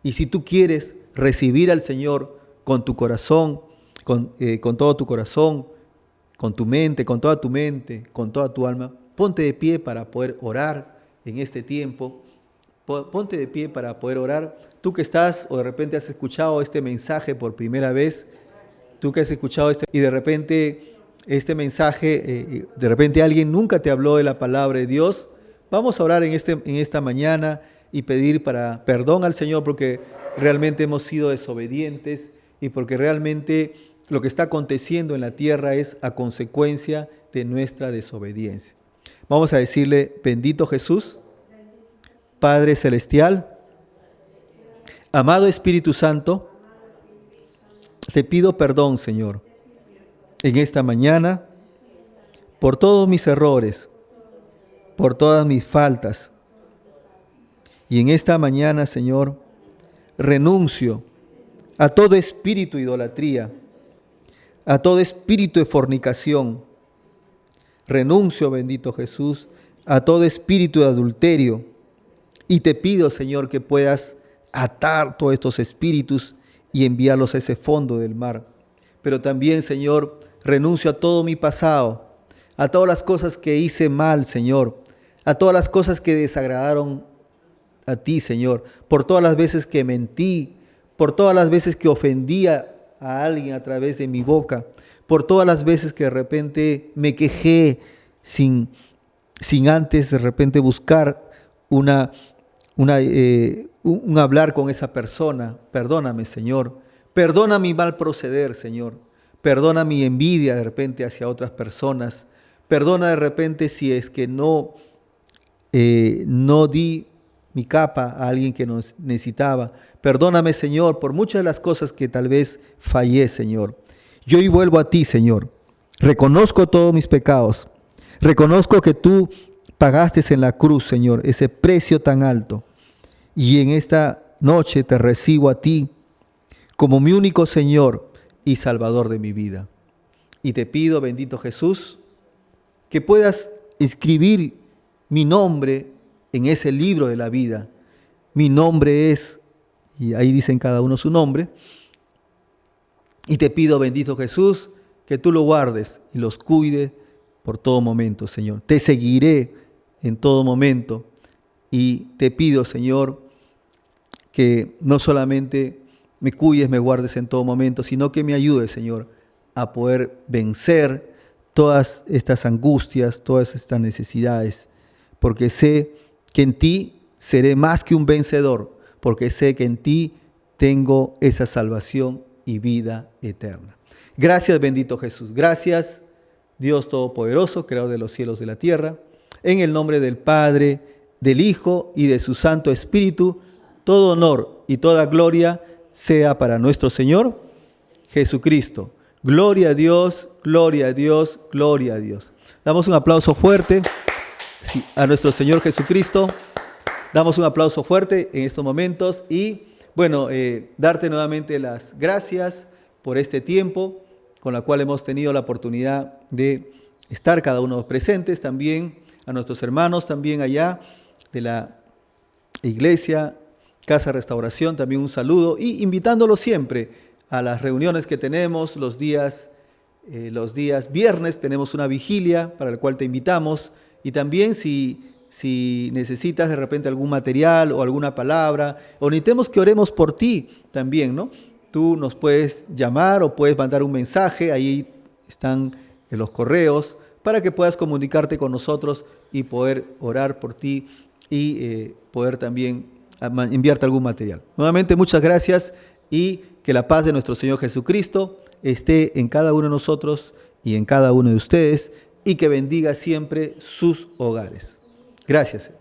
Speaker 1: Y si tú quieres recibir al Señor con tu corazón, con todo tu corazón, con tu mente, con toda tu mente, con toda tu alma, ponte de pie para poder orar en este tiempo. Ponte de pie para poder orar. Tú que estás o de repente has escuchado este mensaje por primera vez, tú que has escuchado y de repente este mensaje, de repente alguien nunca te habló de la palabra de Dios, vamos a orar en esta mañana y pedir perdón al Señor porque realmente hemos sido desobedientes y porque realmente lo que está aconteciendo en la tierra es a consecuencia de nuestra desobediencia. Vamos a decirle: bendito Jesús, Padre Celestial, amado Espíritu Santo, te pido perdón, Señor, en esta mañana por todos mis errores, por todas mis faltas. Y en esta mañana, Señor, renuncio a todo espíritu de idolatría, a todo espíritu de fornicación. Renuncio, bendito Jesús, a todo espíritu de adulterio. Y te pido, Señor, que puedas atar todos estos espíritus y enviarlos a ese fondo del mar. Pero también, Señor, renuncio a todo mi pasado, a todas las cosas que hice mal, Señor, a todas las cosas que desagradaron a ti, Señor, por todas las veces que mentí, por todas las veces que ofendía a alguien a través de mi boca, por todas las veces que de repente me quejé sin antes de repente buscar un hablar con esa persona. Perdóname, Señor. Perdona mi mal proceder, Señor. Perdona mi envidia de repente hacia otras personas. Perdona de repente si es que no di mi capa a alguien que nos necesitaba. Perdóname, Señor, por muchas de las cosas que tal vez fallé, Señor. Yo hoy vuelvo a ti, Señor. Reconozco todos mis pecados. Reconozco que tú pagaste en la cruz, Señor, ese precio tan alto. Y en esta noche te recibo a ti como mi único Señor y Salvador de mi vida. Y te pido, bendito Jesús, que puedas escribir mi nombre en ese libro de la vida. Mi nombre es, y ahí dicen cada uno su nombre. Y te pido, bendito Jesús, que tú lo guardes y los cuides por todo momento, Señor. Te seguiré en todo momento. Y te pido, Señor, que no solamente me cuides, me guardes en todo momento, sino que me ayudes, Señor, a poder vencer todas estas angustias, todas estas necesidades, porque sé que en ti seré más que un vencedor, porque sé que en ti tengo esa salvación y vida eterna. Gracias, bendito Jesús. Gracias, Dios Todopoderoso, Creador de los cielos y de la tierra. En el nombre del Padre, del Hijo y de su Santo Espíritu, todo honor y toda gloria sea para nuestro Señor Jesucristo. Gloria a Dios, gloria a Dios, gloria a Dios. Damos un aplauso fuerte a nuestro Señor Jesucristo. Damos un aplauso fuerte en estos momentos y bueno, darte nuevamente las gracias por este tiempo con la cual hemos tenido la oportunidad de estar cada uno presentes. También a nuestros hermanos también allá de la iglesia Casa Restauración, también un saludo y invitándolos siempre a las reuniones que tenemos los días viernes. Tenemos una vigilia para la cual te invitamos y también si necesitas de repente algún material o alguna palabra o necesitemos que oremos por ti también, ¿no? Tú nos puedes llamar o puedes mandar un mensaje, ahí están los correos para que puedas comunicarte con nosotros y poder orar por ti y poder también enviarte algún material. Nuevamente muchas gracias y que la paz de nuestro Señor Jesucristo esté en cada uno de nosotros y en cada uno de ustedes y que bendiga siempre sus hogares. Gracias.